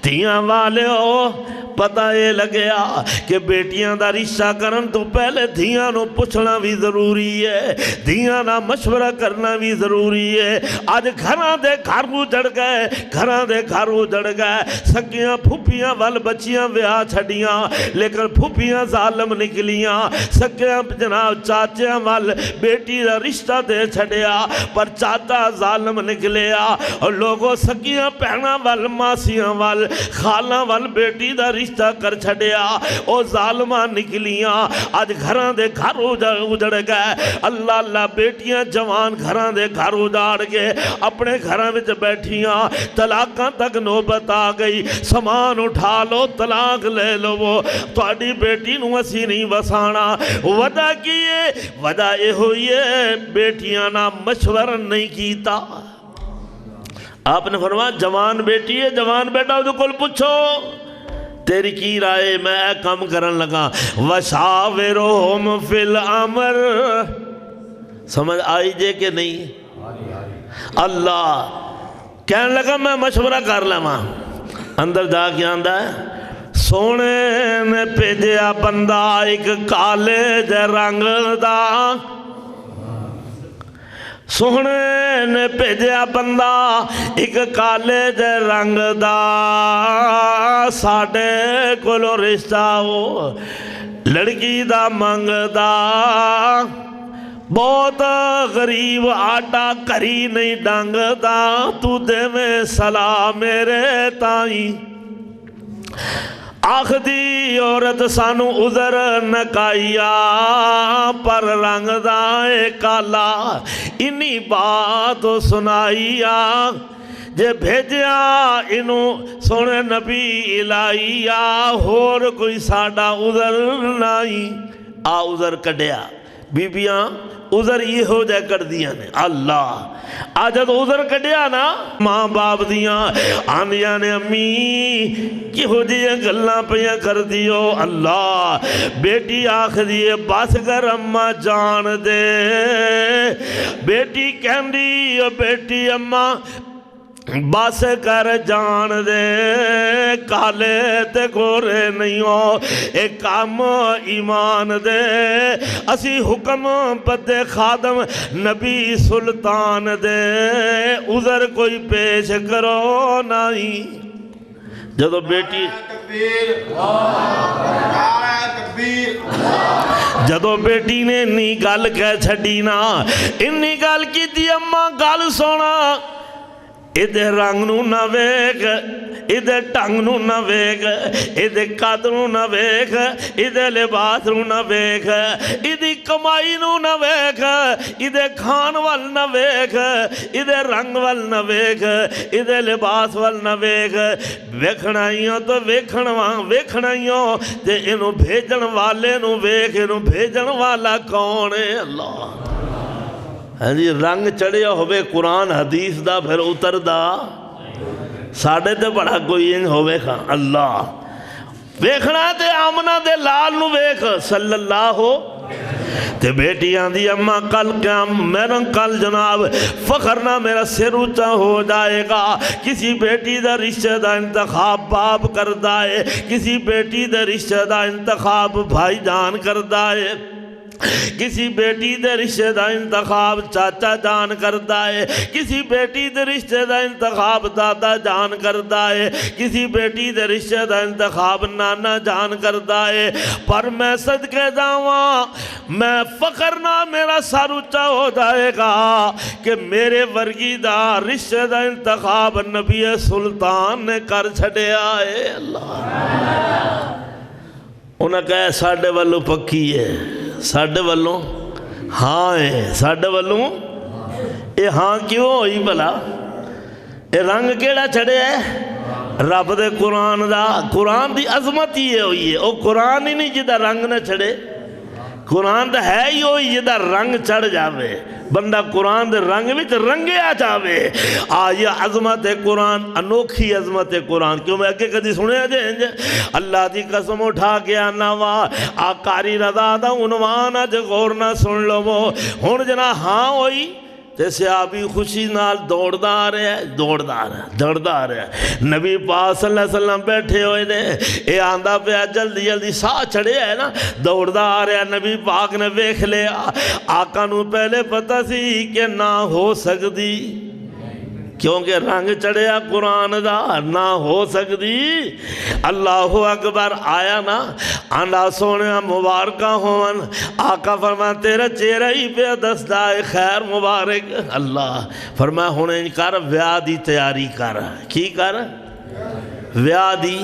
دھیاں والے ہو، پتہ یہ لگیا کہ بیٹیاں دا رشتہ کرن تو پہلے دھیاں نو پوچھنا بھی ضروری ہے، دھیاں نہ مشورہ کرنا بھی ضروری ہے۔ آج گھراں دے گھر اجڑ گئے، گھراں دے گھر اجڑ گئے، سکیاں پھوپیاں وال بچیاں ویاہ چھڑیاں، لیکن پھوپیاں ظالم نکلیاں، سکیاں جناب چاچیاں وال بیٹی دا رشتہ دے چھڑیا، پر چاچا ظالم نکلیا، اور لوگوں سکیاں پہنا وال ماسیاں وال خالاں وال بیٹی دا رشتہ کر چھڑیا، او ظالمہ نکلیاں۔ آج گھران دے گھر اجڑ گئے، اللہ اللہ بیٹیاں جوان گھران دے گھر اجاڑ گئے، اپنے گھران وچ بیٹھیاں، طلاقاں تک نوبت آ گئی، سامان اٹھا لو طلاق لے لو، وہ تہاڈی بیٹی نو اسی نہیں وسانا۔ وجہ کی ہے؟ وجہ یہ ہوئی ہے بیٹیاں نہ مشورہ نہیں کیتا۔ آپ نے فرمایا جوان بیٹی ہے، جوان بیٹا تو کل پوچھو تیری کی رائے، میں کم کرن لگا۔ وَشَاوِرْهُمْ فِي الْأَمْرِ، سمجھ آئی جے کہ نہیں؟ اللہ کہنے لگا میں مشورہ کر لما، اندر جا کے آندہ ہے سونے نے بھیجیا بندہ ایک کالے جے رنگ دا، سونے نے بھیجیا بندہ ایک کالے جے رنگ دا، ساڈے کولو رشتہ ہو لڑکی دا منگ دا، بہت غریب آٹا کری نہیں ڈنگ دا، تو دے میں سلام میرے تائیں۔ آخ دی عورت سانو عذر نکائیا، پر رنگ دائے کالا انی بات سنائیا، جے بھیجیا انہوں سونے نبی الہیا، ہور کوئی ساڑا عذر نہیں۔ آ عذر کڈیا بیبیاں عذر یہ ہو جائے کر دیا نے۔ اللہ آجد عذر کڈیا نا ماں باپ دیاں آندیاں نے امی کی ہو جائے گلنا پہیاں کر دیو۔ اللہ بیٹی آخ دیئے بس کر اممہ جان دے، بیٹی کہن دی بیٹی اممہ بس کر جان دے، کالے تے گورے نہیں ہو ایک کام ایمان دے، اسی حکم بدے خادم نبی سلطان دے، عذر کوئی پیش کرو نہیں۔ جدو بیٹی جدو بیٹی نے انی گل کہہ چھڑی نا، انی گل کی دی اممہ گل سونا، ادھے رنگ نو نہ ویکھ، ادھے ٹنگ نو نہ ویکھ، ادھے قد نو نہ ویکھ، ادھے لباس نو نہ ویکھ، ادھی کمائی نو نہ ویکھ، ادھے کھان وال نہ ویکھ، ادھے رنگ وال نہ ویکھ، ادھے لباس وال نہ ویکھ، ویکھنائیوں تو ویکھنائیوں تے انہوں بھیجن والے نو ویکھ، انہوں بھیجن والا کون ہے؟ اللہ جی رنگ چڑھیا ہوئے قرآن حدیث دا پھر اتر دا ساڑھے تے بڑا کوئی انج ہوئے کھا۔ اللہ ویکھنا تے آمنہ دے لال نو ویکھ صلی اللہ ہو تے بیٹی آندھی اممہ کل قیام میرا کل جناب فخرنا میرا سر اونچا ہو جائے گا، کسی بیٹی دا رشتہ دا انتخاب باپ کر دائے، کسی بیٹی دا رشتہ دا انتخاب بھائی جان کر دائے، کسی بیٹی دے رشتہ دا انتخاب چاچا جان کردا ہے، کسی بیٹی دے رشتہ دا انتخاب دادا جان کردا ہے، کسی بیٹی دے رشتہ دا انتخاب نانا جان کردا ہے، پر میں صدقے جاواں میں فخر نہ میرا سر اچا ہو جائے گا کہ میرے ورگی دا رشتے دا انتخاب نبی سلطان نے کر چھڑیا ہے۔ اللہ انہاں کہا ساڑھے والوں پکی ہے، ساڑھے والوں ہاں ہے، ساڑھے والوں اے ہاں کیوں ہوئی بلا؟ اے رنگ کیڑا چھڑے ہے؟ رب دے قرآن دا، قرآن دی عظمت ہی ہوئی ہے، او قرآن ہی نہیں جدہ رنگ نہ چھڑے، قرآن دا ہے ہی ہوئی جدہ رنگ چڑھ جاوے، بندہ قرآن دے رنگ میں رنگے آ جاوے۔ یہ عظمت قرآن، انوکھی عظمت قرآن، کیوں میں اگے کدی سنے جائیں اللہ دی قسم اٹھا کے آنا وا آقاری رضا دا عنوان اج غور نہ سن لو وہ ہن جنا ہاں ہوئی تے صحابی خوشی نال دوڑدا آ رہا ہے، دوڑدا آ رہا ہے۔ نبی پاک صلی اللہ علیہ وسلم بیٹھے ہوئے نے، اے آندا پیا جلدی جلدی ساہ چڑھے ہے نا، دوڑدا آ رہا ہے۔ نبی پاک نے ویکھ لیا، آقا نو پہلے پتہ سی کہ نہ ہو سکتی، کیونکہ رنگ چڑھیا قرآن دا، نہ ہو سکتی۔ اللہ اکبر آیا نا، آندا سونے مبارکہ ہون، آقا فرمایا تیرا چہرہ ہی پہ دسدا ہے خیر مبارک۔ اللہ فرمایا ہونے کر ویاہ دی تیاری کر، کی کر؟ ویاہ دی۔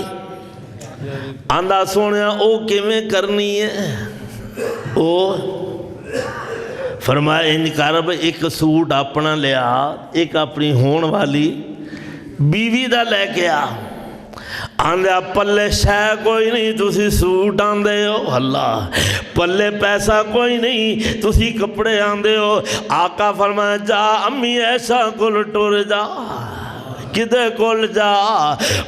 آندا سونے او کیویں کرنی ہے؟ او فرمایا انج کر ایک سوٹ اپنا لیا، ایک اپنی ہون والی بیوی دا لے کے آ، آندھا پلے شے کوئی نہیں تسی سوٹ آندے ہو، اللہ پلے پیسہ کوئی نہیں تسی کپڑے آندے ہو۔ آقا فرمایا جا امی ایسا کل ٹر جا، کدے کول جا،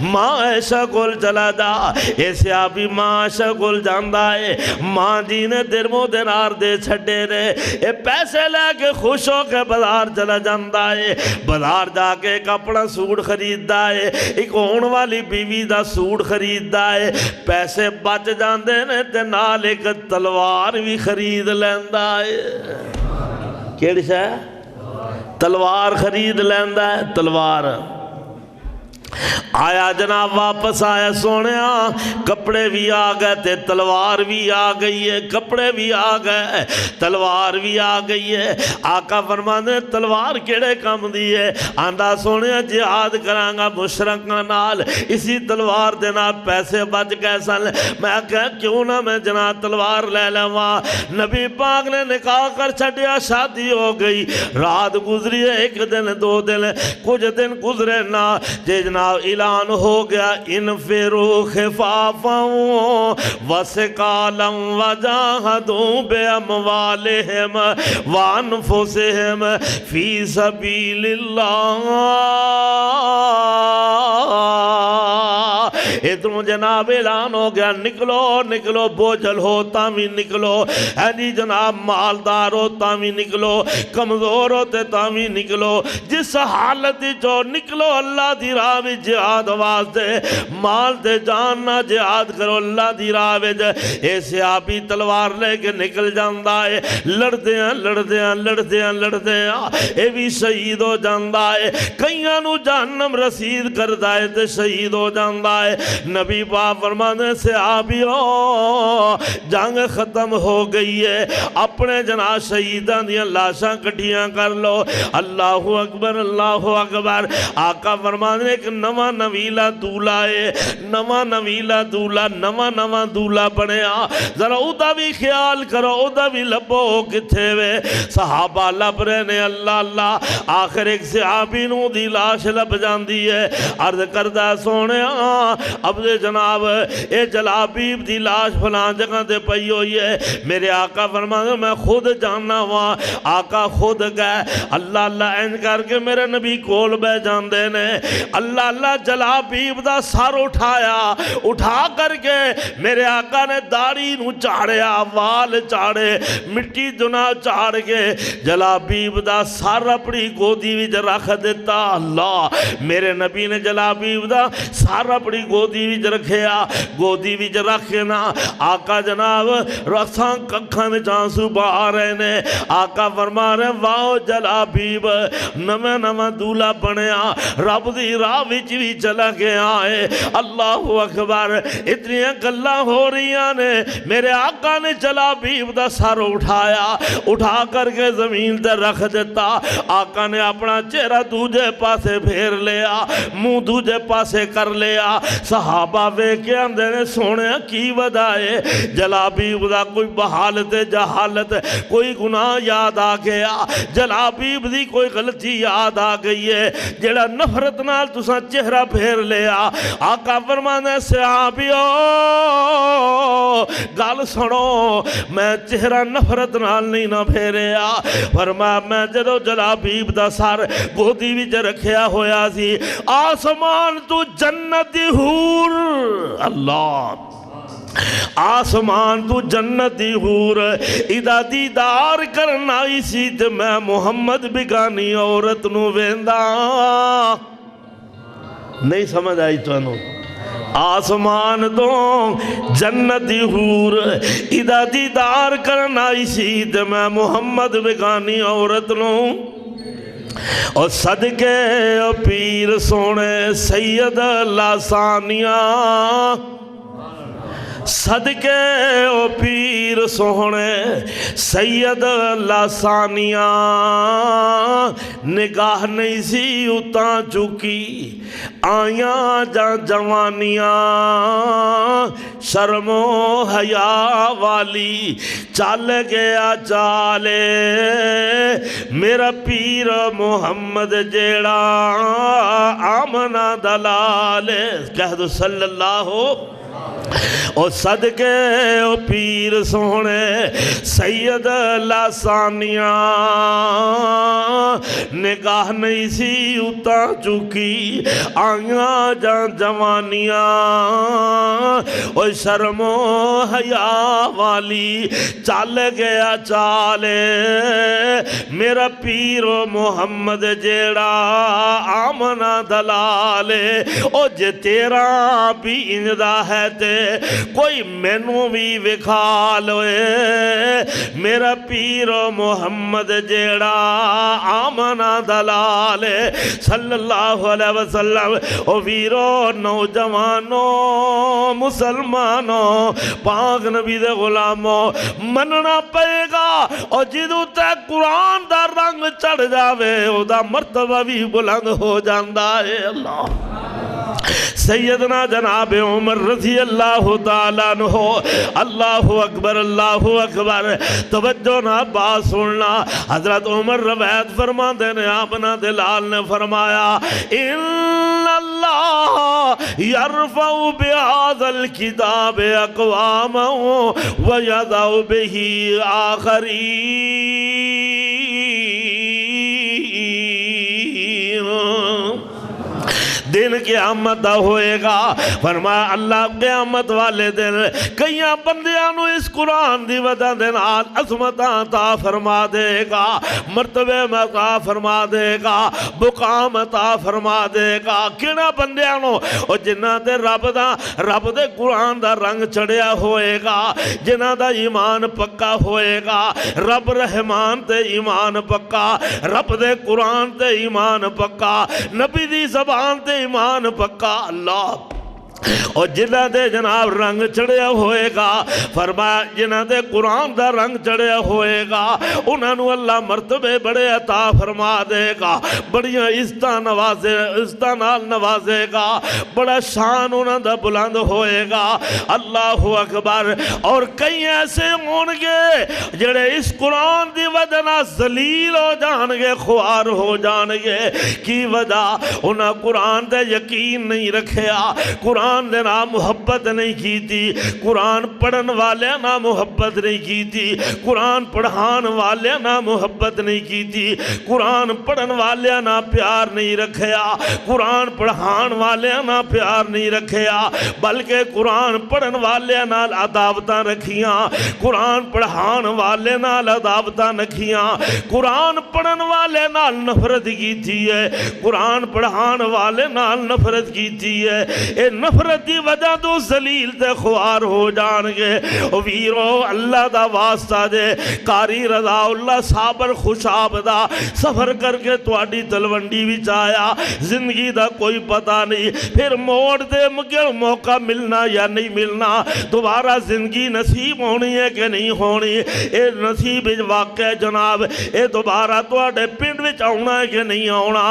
ماں ایسا کول چلا جا۔ ایسے آبی ماں ایسا کول جاندہ ہے، ماں جی نے درم و دینار دے چھڑے نے، اے پیسے لے کے خوش ہو کے بازار چلا جاندہ ہے، بازار جا کے ایک اپنا سوٹ خریدہ ہے، ایک ہون والی بیوی دا سوٹ خریدہ ہے، پیسے بچ جاندے نے تے نال ایک تلوار بھی خرید لیندہ ہے۔ کیڑی شے؟ تلوار خرید لیندہ ہے، تلوار۔ آیا جناب واپس آیا سونیا، کپڑے بھی آ گئے تے تلوار بھی آ گئی ہے، کپڑے بھی آ گئے تلوار بھی آ گئی ہے۔ آقا فرماندے تلوار کیڑے کام دی ہے؟ آندا سونیا جہاد کرانگا مشرکاں نال، اسی تلوار دے نال پیسے بچ گئے سن، میں کہا کیوں نہ میں جناب تلوار لے لواں۔ نبی پاک نے نکاح کر چھڈیا، شادی ہو گئی، رات گزری ہے، ایک دن دو دن کچھ دن گزرے نہ، جناب اعلان ہو گیا انفروا خفافا وثقالا وجاہدوا باموالہم وانفسہم فی سبیل اللہ۔ ادھروں جناب اعلان ہو گیا نکلو نکلو، بوجھل ہو تامی نکلو، جی جناب مالدار ہو تامی نکلو، کمزور ہوتے تامی نکلو، جس حالت جو نکلو اللہ دی راہ میں جہاد واسطے، مال دے جان نہ جہاد کرو اللہ دی راہ میں۔ ایسے آبی تلوار لے کے نکل جاندہ ہے، لڑدے ہیں لڑدے ہیں لڑدے ہیں لڑدے ہیں، اے بھی شہید ہو جاندہ ہے، کئیاں نو جہنم رسید کر دائے تے شہید ہو جاندہ ہے۔ نبی پاک فرمانے سے آبیو جنگ ختم ہو گئی ہے، اپنے جناب شہیدان دیاں لاشاں کٹھیاں کر لو۔ اللہ اکبر اللہ اکبر۔ آقا فرمانے ایک نواں نویلا دولا ہے، نواں نویلا دولا، نواں دولا بنیا، ذرا اودا بھی خیال کرو، اودا بھی لبو کتھے وے۔ صحابہ لب رہے نے اللہ اللہ، آخر ایک صحابی نو دی لاش لب جاندی ہے، عرض کردہ سونے اب جناب اے جلابیب دی لاش فلان جگہ دے پئی ہوئی ہے، میرے آقا فرمانے میں خود جاننا ہوا۔ آقا خود گئے، اللہ اللہ این کر کے میرے نبی کول بے جاندے نے، اللہ اللہ جلابیب دا سر اٹھایا، اٹھا کر کے میرے آقا نے داڑھی نو چاڑیا، وال چاڑے، مٹی جنا چاڑ کے جلابیب دا سر اپنی گودی وچ رکھ دیتا۔ اللہ میرے نبی نے جلابیب دا سر اپنی گودی وچ رکھیا، گودی وچ رکھ کے نا آقا جناب رکھاں ککھاں وچ آنسو بہا رہے نے۔ آقا فرما رہے واؤ جلابیب نواں نواں دولا بنیا، رب دی راہ وچ بھی چلا گیا ہے۔ اللہ اکبر، اتنی گلاں ہو رہی نے، میرے آقا نے جلابیب دا سر اٹھایا، اٹھا کر کے زمین تے رکھ دیتا۔ آقا نے اپنا چہرہ دوجے پاسے پھیر لیا، منہ دوجے پاسے کر لیا۔ صحابہ ویکھ کے آندے نے سونے کی وجہ ہے؟ جلابیب دا کوئی بحالت جہالت کوئی گناہ یاد آ گیا، جلابیب دی کوئی غلطی یاد آ گئی ہے جڑا نفرت نال تساں چہرہ پھیر لیا۔ آقا فرمانے صحابیو گل سنو، میں چہرہ نفرت نال نہیں نہ پھیریا، فرمایا میں جدو جلابیب دا سر گودی وچ رکھیا ہویا سی، آسمان تو جنت دی حور، اللہ آسمان تو جنت دی حور ادا دیدار کرنا آئی سی تے میں محمد بگانی عورت نو ویندا۔ نہیں سمجھ آئی تو انہوں؟ آسمان تو جنت دی حور ادا دیدار کرنا آئی سی تے میں محمد بگانی عورت نو، اور صدقے او پیر سونے سید لاسانیاں، صدقے او پیر سونے سید لاسانیاں، نگاہ نہیں سی اتاں چکی آیاں جا جوانیاں، شرم و حیا والی چل گیا چالے میرا پیر محمد جیڑا آمنہ دلالے، کہہ دو صلی اللہ او صدقے او پیر سونے سید لاسانیاں، نگاہ نہیں سی اتاں چکی آیاں جا جوانیاں، او شرم و حیا والی چل گیا چالے میرا پیر محمد جیڑا آمنہ دلالے، او جے تیرا بھی انجدہ ہے تے کوئی مینوں بھی وکھا لوئے میرا پیر محمد جیڑا آمنہ دلالے صلی اللہ علیہ وسلم۔ او ویرو نوجوانوں مسلمانوں پاک نبی دے غلاموں مننا پئے گا، اور جدوں تے قرآن دا رنگ چڑھ جاوے او دا مرتبہ بھی بلند ہو جاندا ہے۔ اللہ سیدنا جناب عمر رضی اللہ تعالیٰ عنہ، اللہ اکبر اللہ اکبر، توجہ نہ بات سننا، حضرت عمر روایت فرما دینے آمنہ دلال نے فرمایا ان اللہ یرفع بہذا الکتاب اقواما ویضع بہ آخرین، دن قیامت دا ہوئے گا، فرمایا اللہ قیامت والے دن کئیاں بندیاں نو اس قرآن دی وجہ دے نال عظمت عطا فرما دے گا، مرتبے عطا فرما دے گا، مقام عطا فرما دے گا۔ کنا بندیاں نو؟ اور جنہاں دے رب دے قرآن دا رنگ چڑھیا ہوئے گا، جنہاں دا ایمان پکا ہوئے گا، رب رحمان تے ایمان پکا، رب دے قرآن تے ایمان پکا، نبی دی زبان تے ایمان پکا، اللہ اور جنہ دے جناب رنگ چڑھیا ہوئے گا، فرمایا جنہ دے قرآن دا رنگ چڑھیا ہوئے گا انہاں نو اللہ مرتبے بڑے عطا فرما دے گا، بڑیاں عزتاں نال نوازے گا، بڑا شان انہاں دا بلند ہوئے گا، اللہ اکبر۔ اور کئی ایسے ہون گے جڑے اس قرآن دی وجہ نہ ذلیل ہو جان گے، خوار ہو جان گے، کی وجہ انہاں قرآن دے یقین نہیں رکھیا، قرآن دے نام محبت نہیں کی تھی، قرآن پڑھن والے نہ محبت نہیں کی تھی، قرآن پڑھان والے نہ محبت نہیں کی تھی، قرآن پڑھن والے نہ پیار نہیں رکھیا، قرآن پڑھان والے نہ پیار نہیں رکھیا، بلکہ قرآن پڑھن والے نال عداوتاں رکھیاں، قرآن پڑھان والے نال عداوتاں رکھیاں، قرآن پڑھن والے نال نفرت کی تھی ہے، قرآن پڑھان والے نال نفرت کی تھی ہے۔ اے نفرت نفرت دی وجہ تو ذلیل تے خوار ہو جان گے. ویرو اللہ دا واسطہ دے قاری رضا اللہ صابر خوشاب دا سفر کر کے تواڈی تلونڈی وچ آیا. زندگی دا کوئی پتہ نہیں پھر موڑ دے مگر موقع ملنا یا نہیں ملنا, دوبارہ زندگی نصیب ہونی ہے کہ نہیں ہونی, اے نصیب واقع جناب اے دوبارہ تواڈے پنڈ وچ آنا ہے کہ نہیں آنا.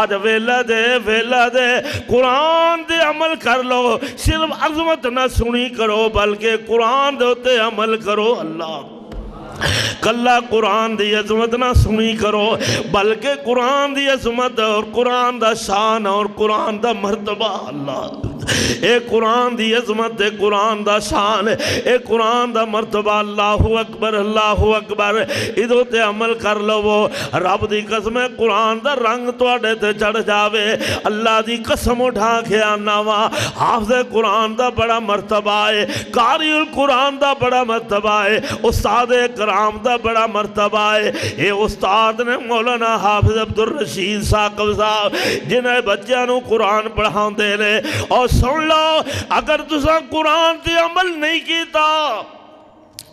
آج ویلا دے قرآن دے عمل کر لو, صرف عظمت نہ سنی کرو بلکہ قرآن دے ہوتے عمل کرو. اللہ کلا قرآن دی عظمت نہ سنی کرو بلکہ قرآن دی عظمت اور قرآن دا شان اور قرآن دا مرتبہ. اللہ اے قرآن دی عظمت, اے قرآن دا شان, اے قرآن دا مرتبہ. اللہ اکبر اللہ اکبر. ادھو تے عمل کر لو. رب دی قسم ہے قرآن دا رنگ تواڈے تے چڑھ جاوے. اللہ دی قسم اٹھا کے آنا وا, حافظ قرآن دا بڑا مرتبہ ہے, قاری القرآن دا بڑا مرتبہ ہے, استاد کرام دا بڑا مرتبہ ہے. اے استاد نے مولانا حافظ عبدالرشید ثاقب صاحب جنہیں بچیاں نو قرآن پڑھاؤں دے لے. اور سن لو اگر تساں قرآن تے عمل نہیں کیتا,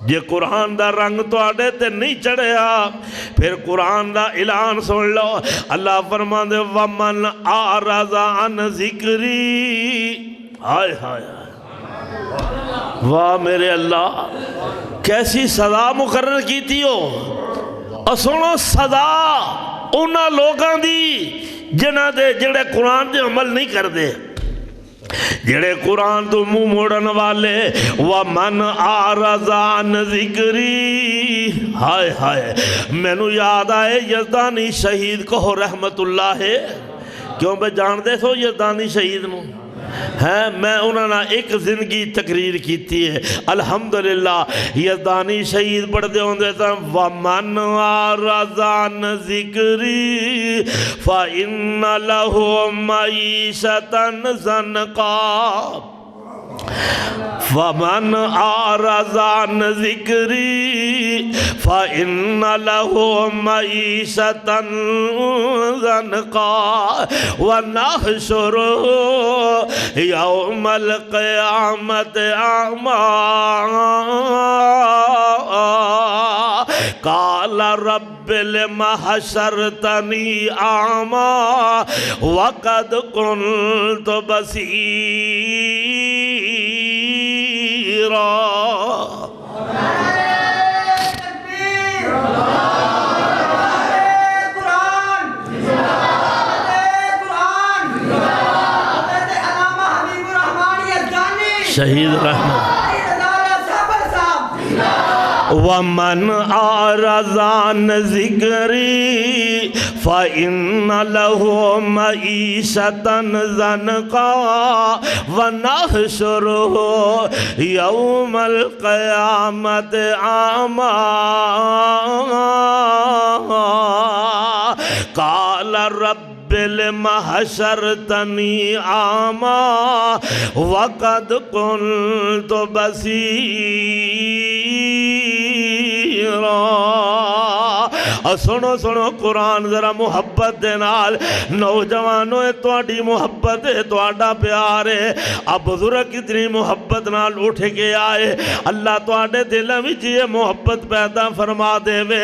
جے قرآن دا رنگ تو آڑے تے نہیں چڑھیا, پھر قرآن دا اعلان سن لو. اللہ فرما دے وَمَنْ أَعْرَضَ عَنْ ذِكْرِي. ہائے ہائے واہ میرے اللہ, کیسی سزا مقرر کی تھی ہو. اور سنو سزا انہاں لوگاں دی جنہ دے جڑے قرآن دے عمل نہیں کر دے, جڑے قرآن تو منہ موڑن والے. وَمَنْ أَعْرَضَ عَنْ ذِكْرِي. ہائے ہائے میں نو یاد آئے یزدانی شہید کہو رحمت اللہ ہے. کیوں بے جان دے سو یزدانی شہید نو ہے, میں انہوں نے ایک زندگی تقریر کیتی ہے الحمدللہ. یزدانی شہید پڑھ دے ہوں دیتا وَمَنْ أَعْرَضَ عَنْ ذِكْرِي فَإِنَّ لَهُ مَعِيشَةً ضَنْكًا. وَمَنْ أَعْرَضَ عَنْ ذِكْرِي فَإِنَّ لَهُ مَعِيشَةً ضَنْكًا وَنَحْشُرُهُ يَوْمَ الْقِيَامَةِ أَعْمَى قَالَ رَبِّ لِمَ حَشَرْتَنِي أَعْمَى وَقَدْ كُنْتُ بَصِيرًا. شہید رحمت. وَمَنْ أَعْرَضَ عَنْ ذِكْرِي فَإِنَّ لَهُ مَعِيشَةً ضَنْكًا وَنَحْشُرُهُ يَوْمَ الْقِيَامَةِ أَعْمَى قَالَ رَبِّ لِمَ حَشَرْتَنِي أَعْمَى وَقَدْ كُنْتُ بَصِيرًا. سنو سنو قرآن ذرا محبت دے نال. نوجوانوں تواڈی محبت ہے, تواڈا پیار ہے. اب بزرگ کتنی محبت نال اٹھ کے آئے. اللہ تواڈے دلاں وچ یہ محبت پیدا فرما دے وے.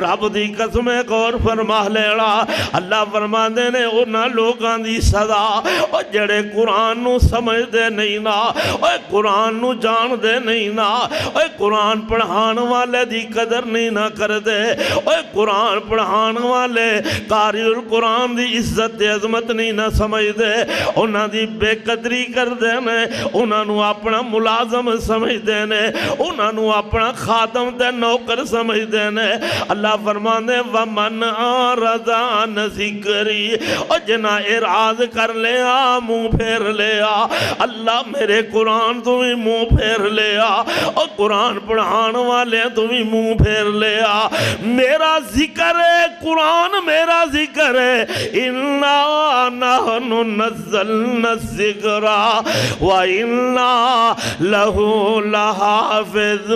رب دی قسم غور فرما لینا. اللہ فرماندے نے انہاں لوگاں دی سزا او جڑے قرآن نو سمجھ دے نہیں نا, او قرآن نو جان دے نہیں نا, او قرآن پڑھان والے دی قدر نہیں نہ کر دے, او قرآن پڑھان والے قاری القرآن دی عزت عظمت نہیں نہ سمجھ دے, انہاں دی بے قدری کر دے نے, انہاں نو اپنا ملازم سمجھ دے نے, انہاں نو اپنا خادم تے نوکر سمجھ دے نے. اللہ فرماندے وَمَنْ أَعْرَضَ عَنْ ذِكْرِي, اور جنہ اعراض کر لیا منہ پھیر لیا, اللہ میرے قرآن تمہیں منہ پھیر لیا, اور قرآن پڑھان والے تمہیں منہ پھیر لیا. میرا ذکر ہے قرآن, میرا ذکر ہے. اِنَّا نَحْنُ نَزَّلْنَا الذِّكْرَ وَإِنَّا لَهُ لَحَافِظُونَ.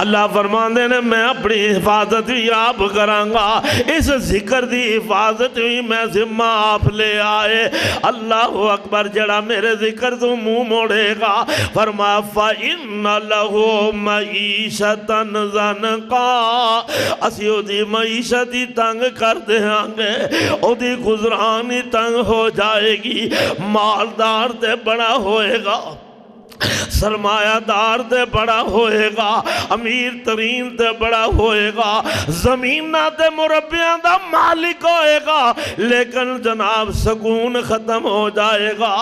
اللہ فرماندے نے میں اپنی حفاظت بھی آپ کرانگا، اس ذکر دی حفاظت بھی میں ذمہ آپ لے آئے۔ اللہ اکبر، جڑا میرے ذکر تو منہ موڑے گا، فرما فَإِنَّ لَهُ مَعِيشَةً ضَنْكَا، اسی او دی معیشت ہی تنگ کر دیاں گے، او دی گزران ہی تنگ ہو جائے گی، مالدار تے بڑا ہوئے گا، سرمایہ دار تے بڑا ہوئے گا، امیر ترین تے بڑا ہوئے گا، زمینہ تے مربیاں دا مالک ہوئے گا، لیکن جناب سکون ختم ہو جائے گا،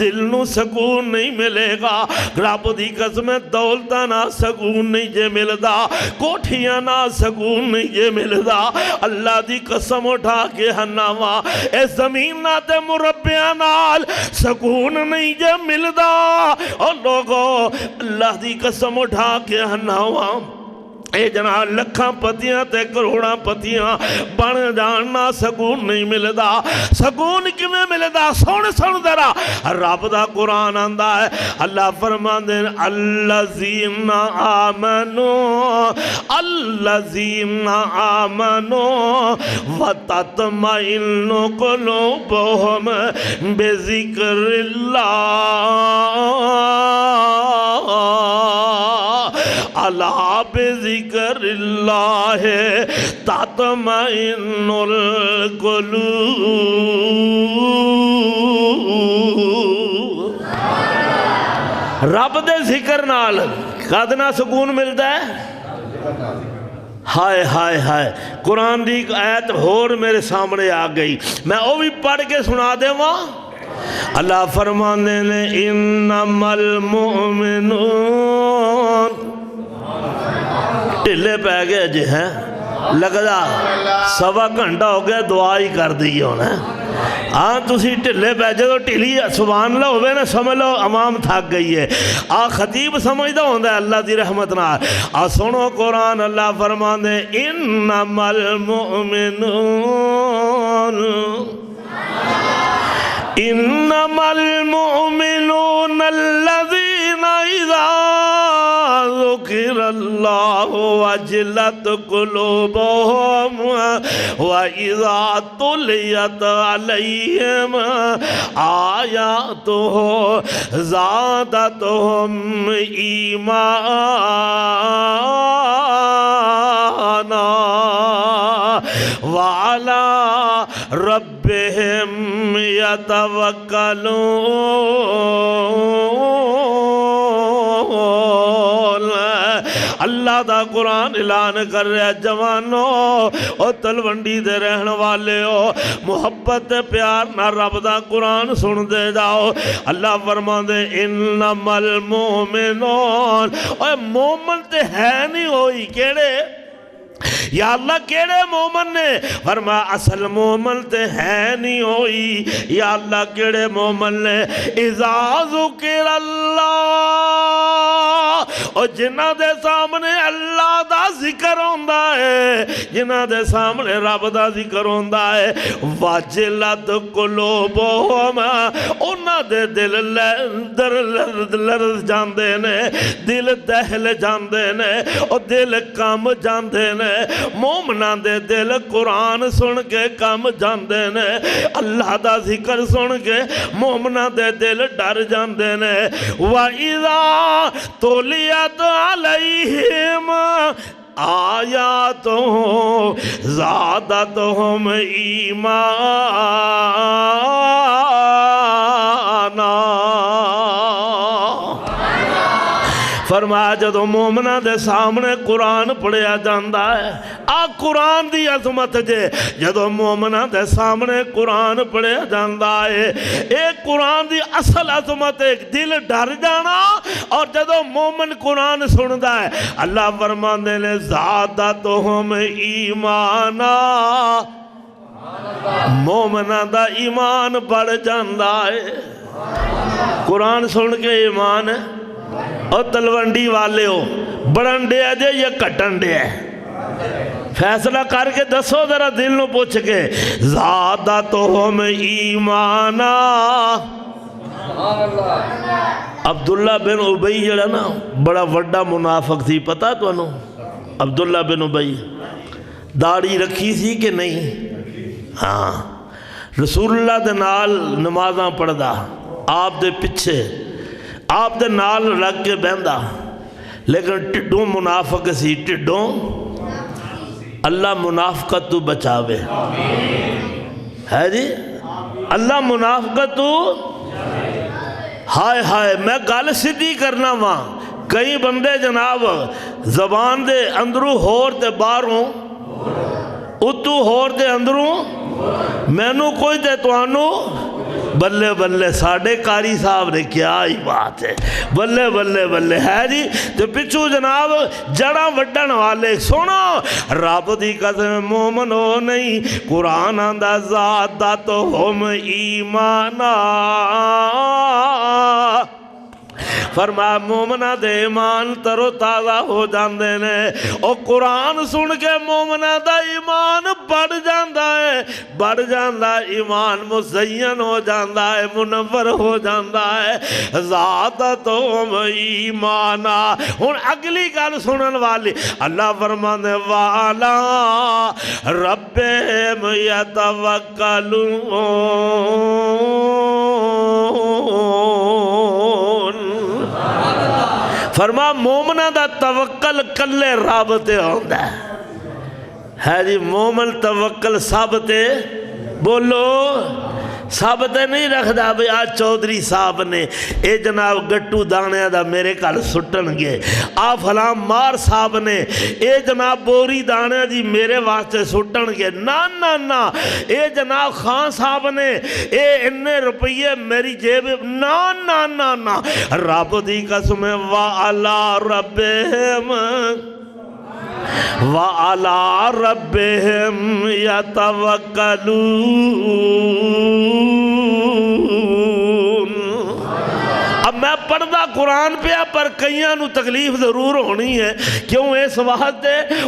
دل نو سکون نہیں ملے گا۔ رب دی قسم دولتہ نہ سکون نہیں جے ملدا، کوٹھیاں نہ سکون نہیں جے ملدا، اللہ دی قسم اٹھا کے ہناواں اے زمینہ تے مربیاں نال سکون نہیں جے ملدا، اور لوگو اللہ دی قسم اٹھا کے ہناواں اے جناب لکھاں پتیاں تے کروڑاں پتیاں بن جاننا سکون نہیں ملدا۔ سکون کیویں ملدا؟ سن ذرا رب دا قرآن آندا ہے، اللہ فرماندے الذین آمنوا وتطمئن قلوبهم بذکر اللہ، الا بذکر اللہ تطمئن القلوب۔ رب دے ذکر نال کدنا سکون ملتا ہے؟ ہائے ہائے ہائے، قرآن دی ایک آیت ہور میرے سامنے آ گئی، میں وہ بھی پڑھ کے سنا دے وہاں۔ اللہ فرمانے نے انما المؤمنون، ٹھلے پہ گئے جی ہیں، لگدا سوا گھنٹہ ہو گیا دعا ہی کر دی ہونا ہے۔ ہاں تسی ٹھلے پہ جدو ٹھلی سبحان اللہ ہوئے نا سمجھ لو عوام تھک گئی ہے۔ خطیب سمجھدا ہوندہ ہے اللہ دی رحمت نہ۔ سنو قرآن، اللہ فرماندے انما المؤمنون انما المؤمنون الذين اذا ذکر اللہ وجلت قلوبهم واذا تلیت علیہم آیاتہ زادتهم ایمانا وعلی ربهم یتوکلون۔ اللہ دا قرآن اعلان کر رہا ہے، جوانو او تلونڈی دے رہن والے ہو، محبت پیار نہ رب دا قرآن سن دے جاؤ۔ اللہ فرما دے انما المؤمنون، اے مومن تے ہے نہیں ہوئی کیڑے؟ یا اللہ کیڑے مومن نے؟ فرما اصل مومن تے ہے نہیں ہوئی۔ یا اللہ کیڑے مومن نے؟ اذا ذکر اللہ، اور جنہ دے سامنے اللہ دا ذکر ہوندہ ہے، جنہ دے سامنے رب دا ذکر ہوندہ ہے، واجلت قلوبہم، انہ دے دل لرز جاندے نے، دل دہل جاندے نے، اور دل کم جاندے نے۔ مومنان دے دل قرآن سن کے کم جاندے نے، اللہ دا ذکر سن کے مومنان دے دل ڈر جاندے نے۔ وَإِذَا تُلِيَتْ عَلَيْهِمْ آیاتُهُ زَادَتْهُمْ ایمانا۔ فرمایا جدو مومنہ دے سامنے قرآن پڑھیا جاندہ ہے، قرآن دی عظمت جے، جدو مومنہ دے سامنے قرآن پڑھیا جاندہ ہے، ایک قرآن دی اصل عظمت ایک دل ڈر جانا، اور جدو مومن قرآن سندہ ہے اللہ فرماندے نے زادتہم ایمانا، مومنہ دا ایمان بڑھ جاندہ ہے۔ قرآن سن کے ایمان ہے، اور تلونڈی والے ہو بڑھنڈے جے یا کٹنڈے ہے، فیصلہ کر کے دسو ذرا دل نو پوچھ کے۔ زادتہم ایمانا، اب عبداللہ بن ابئی جڑا نا بڑا وڈا منافق تھی، پتہ تو انہوں عبداللہ بن ابئی داڑھی رکھی تھی کہ نہیں؟ ہاں، رسول اللہ دے نال نمازاں پڑھدا، آپ دے پچھے آپ دے نال رکھ کے بہندا، لیکن ٹڈوں منافق سی، ٹڈوں اللہ منافقت تو بچاوے، ہے جی اللہ منافقت تو، ہائے ہائے میں گل سیدھی کرنا وا، کئی بندے جناب زبان دے اندروں ہور تے باہروں اتو ہور تے اندروں مینوں کوئی تے توانوں، بلے بلے ساڑھے قاری صاحب نے کیا ہی بات ہے، بلے بلے بلے ہے جی، تو پچھو جناب جڑا وڈن والے سنو، رب دی قسم مومنو نہیں، قرآن آندہ ذات دا تو ہم ایمانا، فرمایا مومنہ دے ایمان ترو تازہ ہو جاندے نے، اور قرآن سن کے مومنہ دا ایمان بڑھ جاندہ ہے، بڑھ جاندہ ہے، ایمان مزین ہو جاندہ ہے، منور ہو جاندہ ہے، ذات تو ہم ایمانا۔ ہن اگلی گل سنن والی اللہ فرمانے والا ربہم یتوکلون، فرما مومنہ دا توکل کلے رب تے ہوندا ہے جی، مومن توکل سب تے بولو سب تے نہیں رکھدا بھی آج چودھری صاحب نے اے جناب گٹو دانے دا میرے کل سٹن گے، آ فلاں مار صاحب نے اے جناب بوری دانے دی میرے واسطے سٹن گے، نا نا نا، اے جناب خان صاحب نے اے اننے روپیے میری جیب، نا نا نا نا، رب دی قسم وَعَلَىٰ رَبِّهِمْ وَعَلَىٰ رَبِّهِمْ يَتَوَكَّلُونَ۔ اب میں پڑھدا قرآن پہ پر کئیاں نو تکلیف ضرور ہونی ہے، کیوں اس وقت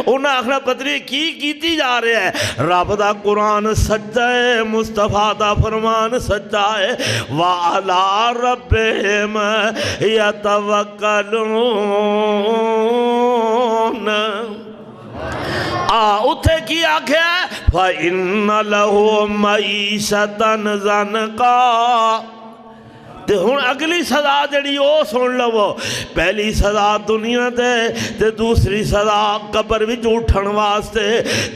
انہاں آخرا پتری کیتی جا رہے ہیں، رب دا قرآن سچا ہے، مصطفیٰ دا فرمان سچا ہے، وَعَلَىٰ رَبِّهِمْ يَتَوَكَّلُونَ۔ اتھے کی آکھے فَإِنَّ لَهُ مَعِيشَةً ضَنْكًا۔ تے ہن اگلی سزا جڑی او سن لو، پہلی سزا دنیا تے دوسری سزا قبر وچ اٹھن واسطے،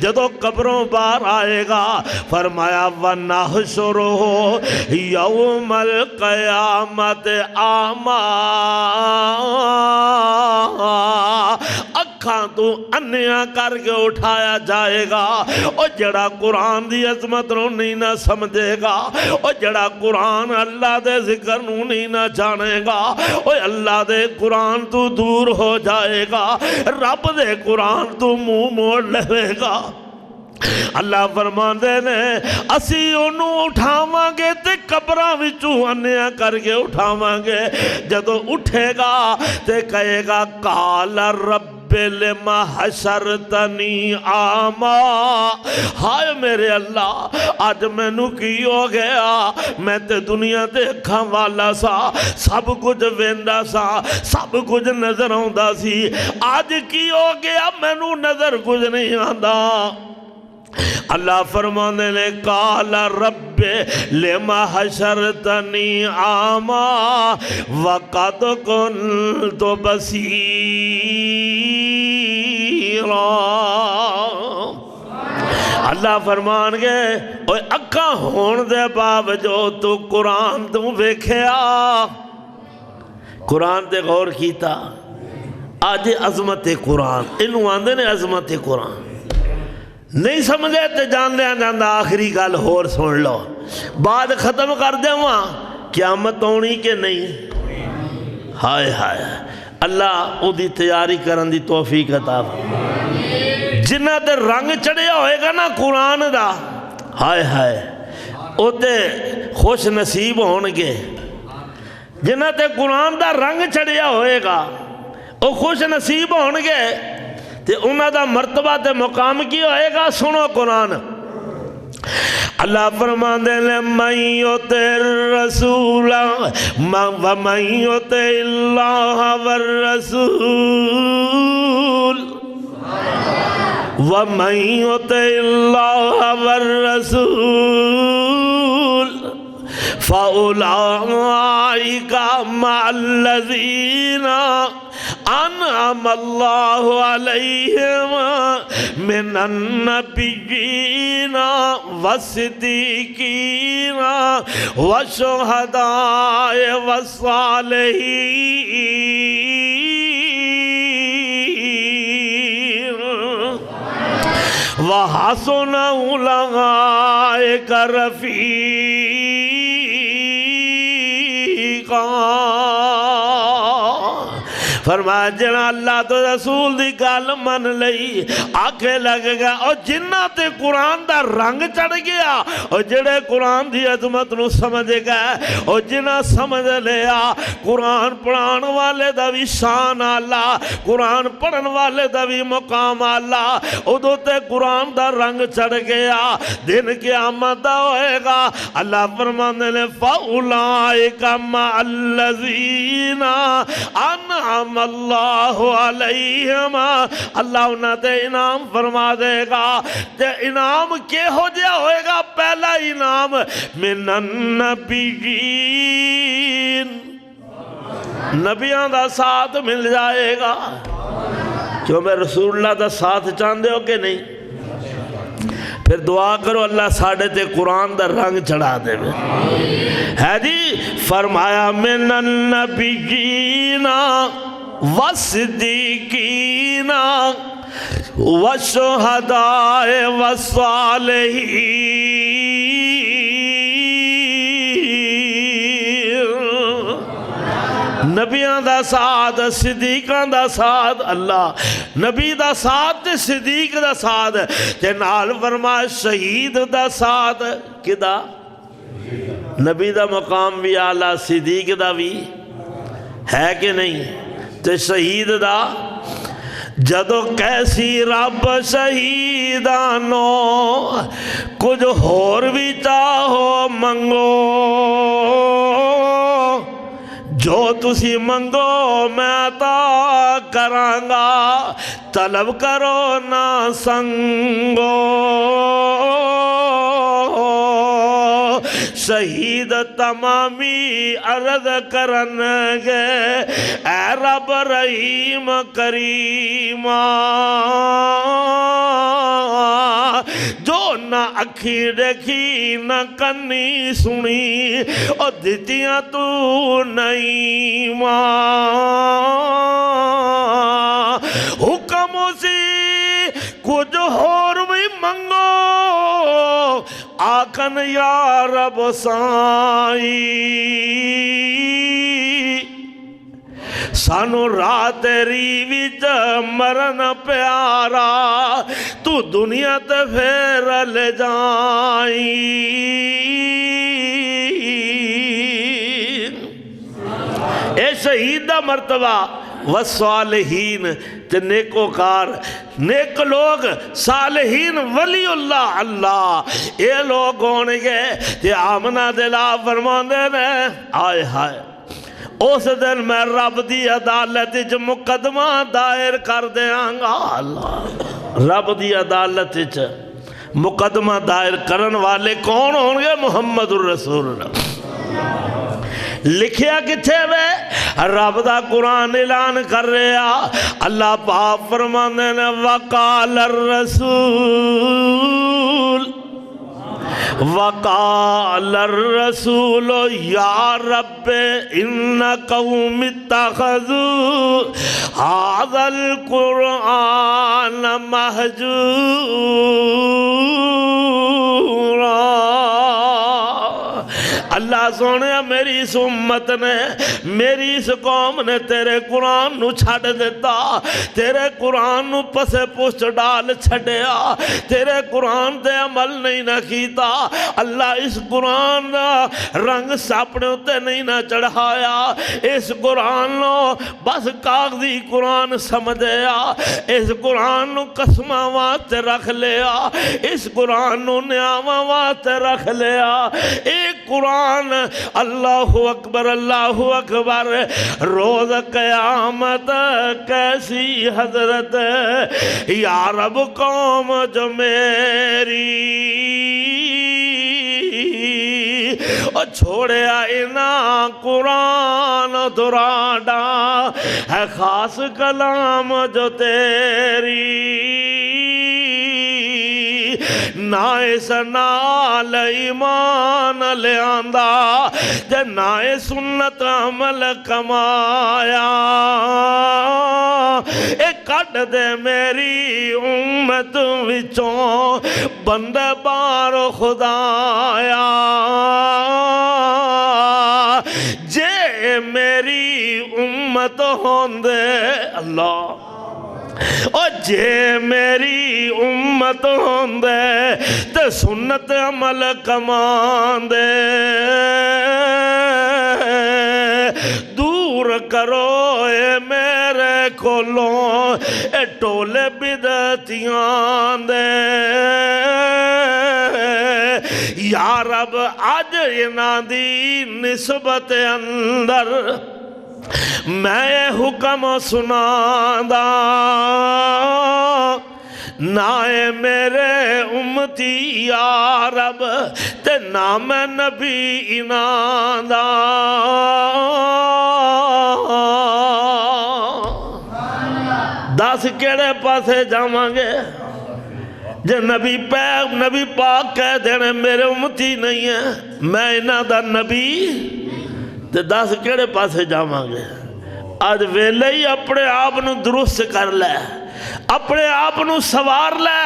جدو قبروں باہر آئے گا فرمایا وَنَحْشُرُهُ يَوْمَ الْقِيَامَةِ أَعْمَىٰ، اکھاں تو انیاں کر کے اٹھایا جائے گا، اور جڑا قرآن دی عظمت نو نہیں نہ سمجھے گا، اور جڑا قرآن اللہ دے ذکر نو نہیں نہ جانے گا، اور اللہ دے قرآن تو دور ہو جائے گا، رب دے قرآن تو منہ موڑ لے گا۔ اللہ فرماندے نے اسی انہوں اٹھاواں گے تے قبراں وچوں انیاں کر کے اٹھاواں گے، جدو اٹھے گا تے کہے گا قال رب لما حشرتنی اعمیٰ، ہائے میرے اللہ آج میں نو کی ہو گیا، میں تے دنیا تے اکھاں والا سا، سب کچھ ویندا سا، سب کچھ نظر آندا سی، آج کی ہو گیا میں نو نظر کچھ نہیں آندا۔ اللہ فرمانے نے قال رب لما حشرتنی اعمیٰ وقد كنت بصیرا۔ اللہ فرمان گے اوے اکھاں ہون دے باوجود تو قرآن تو ویکھیا، قرآن تے غور کیتا، آج عظمت قرآن انہوں آندے نے عظمت قرآن نہیں سمجھے تے جان لیا جاندہ آخری گل ہور سن لو، بعد ختم کر دے وہاں قیامت ہونی کہ نہیں، ہائے ہائے اللہ او دی تیاری کرن دی توفیق عطا فرمائے، جنہ تے رنگ چڑھیا ہوئے گا نا قرآن دا، ہائے ہائے او تے خوش نصیب ہونگے، جنہ تے قرآن دا رنگ چڑھیا ہوئے گا او خوش نصیب ہونگے، تے انہاں دا مرتبہ تے مقام کی ہوئے گا، سنو قرآن اللہ فرماندے نے من یطع الرسول ومن یطع اللہ والرسول ومن یطع اللہ والرسول فَأُولَٰئِكَ مَعَ الَّذِينَ أَنْعَمَ اللَّهُ عَلَيْهِمْ مِنَ النَّبِيِّينَ وَالصِّدِّيقِينَ وَالشُّهَدَاءِ وَالصَّالِحِينَ وَحَسُنَ أُولَٰئِكَ رفیقا۔ فرمایا جنا اللہ تو رسول دی گل من لئی آکھے لگ گیا اور جنہ تے قرآن دا رنگ چڑھ گیا اور جڑے قرآن دی عظمت نو سمجھ گئے اور جنہ سمجھ لیا قرآن پڑھان والے دا بھی شان اللہ، قرآن پڑھن والے دا بھی مقام اللہ، ادو تے قرآن دا رنگ چڑھ گیا، دن قیامت دا ہوئے گا۔ اللہ فرمانے لے فَأُولَٰئِكَ مَعَ الَّذِينَ أَنْعَمَ اللہ علیہم، اللہ انہاں تے انعام فرما دے گا۔ تے انعام کے ہو جیا ہوئے گا؟ پہلا انعام من النبیین، نبیاں دا ساتھ مل جائے گا۔ کیوں میں رسول اللہ دا ساتھ چاندے ہو کہ نہیں؟ پھر دعا کرو اللہ ساڑھے تے قرآن دا رنگ چڑھا دے میں ہے جی۔ فرمایا من النبیین والصدیقین والشہداء والصالحین، نبیاں دا ساتھ، صدیقاں دا ساتھ، اللہ نبی دا ساتھ تے صدیق دا ساتھ تے نال فرمایا شہید دا ساتھ۔ کدا نبی دا مقام بھی اعلیٰ، صدیق دا بھی ہے کہ نہیں؟ تے شہید دا جدو کیسی رب شہیدانو کچھ ہور بھی چاہو منگو، جو تسی منگو میں عطا کرانگا، طلب کرو نہ سنگو۔ شہید تمامی عرض کرنگے اے رب رحیم کریم، جو نہ اکھی دیکھی نہ کنی سنی اور دتیاں تو نہیں ماں، حکم اسی کچھ ہور بھی منگو آکن یا رب سائی، سانو رات ریویچ مرن پیارا تو دنیا تے پھر لے جائی۔ اے شہید دا مرتبہ والصالحین تے نیکوکار، نیک لوگ صالحین ولی اللہ، اللہ اے لوگ ہونگے تے آمنہ دلا فرماندے نے آئے ہائے اس دن میں رب دی عدالت وچ مقدمہ دائر کر دیاں گا۔ اللہ رب دی عدالت وچ مقدمہ دائر کرن والے کون ہونگے؟ محمد الرسول اللہ۔ لکھیا کتھے وے؟ رب دا قرآن اعلان کر رہا، اللہ پاک فرمانے نے وقال الرسول وقال الرسول یا رب ان قوم اتخذوا هذا القرآن مہجورا۔ اللہ سونے میری اس امت نے میری اس قوم نے تیرے قرآن نو چھڑ دیتا تیرے قرآن نو پسے پوچھ ڈال چھڑیا تیرے قرآن دے عمل نہیں نہ کیتا اللہ اس قرآن دا رنگ ساپنے ہوتے نہیں نہ چڑھایا اس قرآن نو بس کاغذی قرآن سمجھیا اس قرآن نو قسمہ واسطے رکھ لیا اس قرآن نو نعمہ واسطے رکھ لیا ایک قرآن اللہ اکبر روز قیامت کیسی حضرت یا رب قوم جو میری اور چھوڑے آئینا قرآن دراڈا ہے خاص کلام جو تیری نہ اس نال ایمان لے آندہ تے نہ سنت عمل کمایا اے کٹ دے میری امت وچوں بندے بارو خدایا جے میری امت ہوندے اللہ اور جے میری امت ہوندے تے سنت عمل کمان دے دور کرو اے میرے کھولوں اے ٹولے بدعتیاں دے یا رب آج انہاں دی نسبت اندر میں حکم سنادا نہ میرے امتی یا رب تے نہ میں نبی انادا دس کیڑے پاسے جاواں گے جے نبی پاک کہہ دینے میرے امتی نہیں ہے میں انہاں دا نبی تے دس کیڑے پاسے جاواں گے آج ویلے ہی اپنے آپ نو درست کر لے اپنے آپ نو سوار لے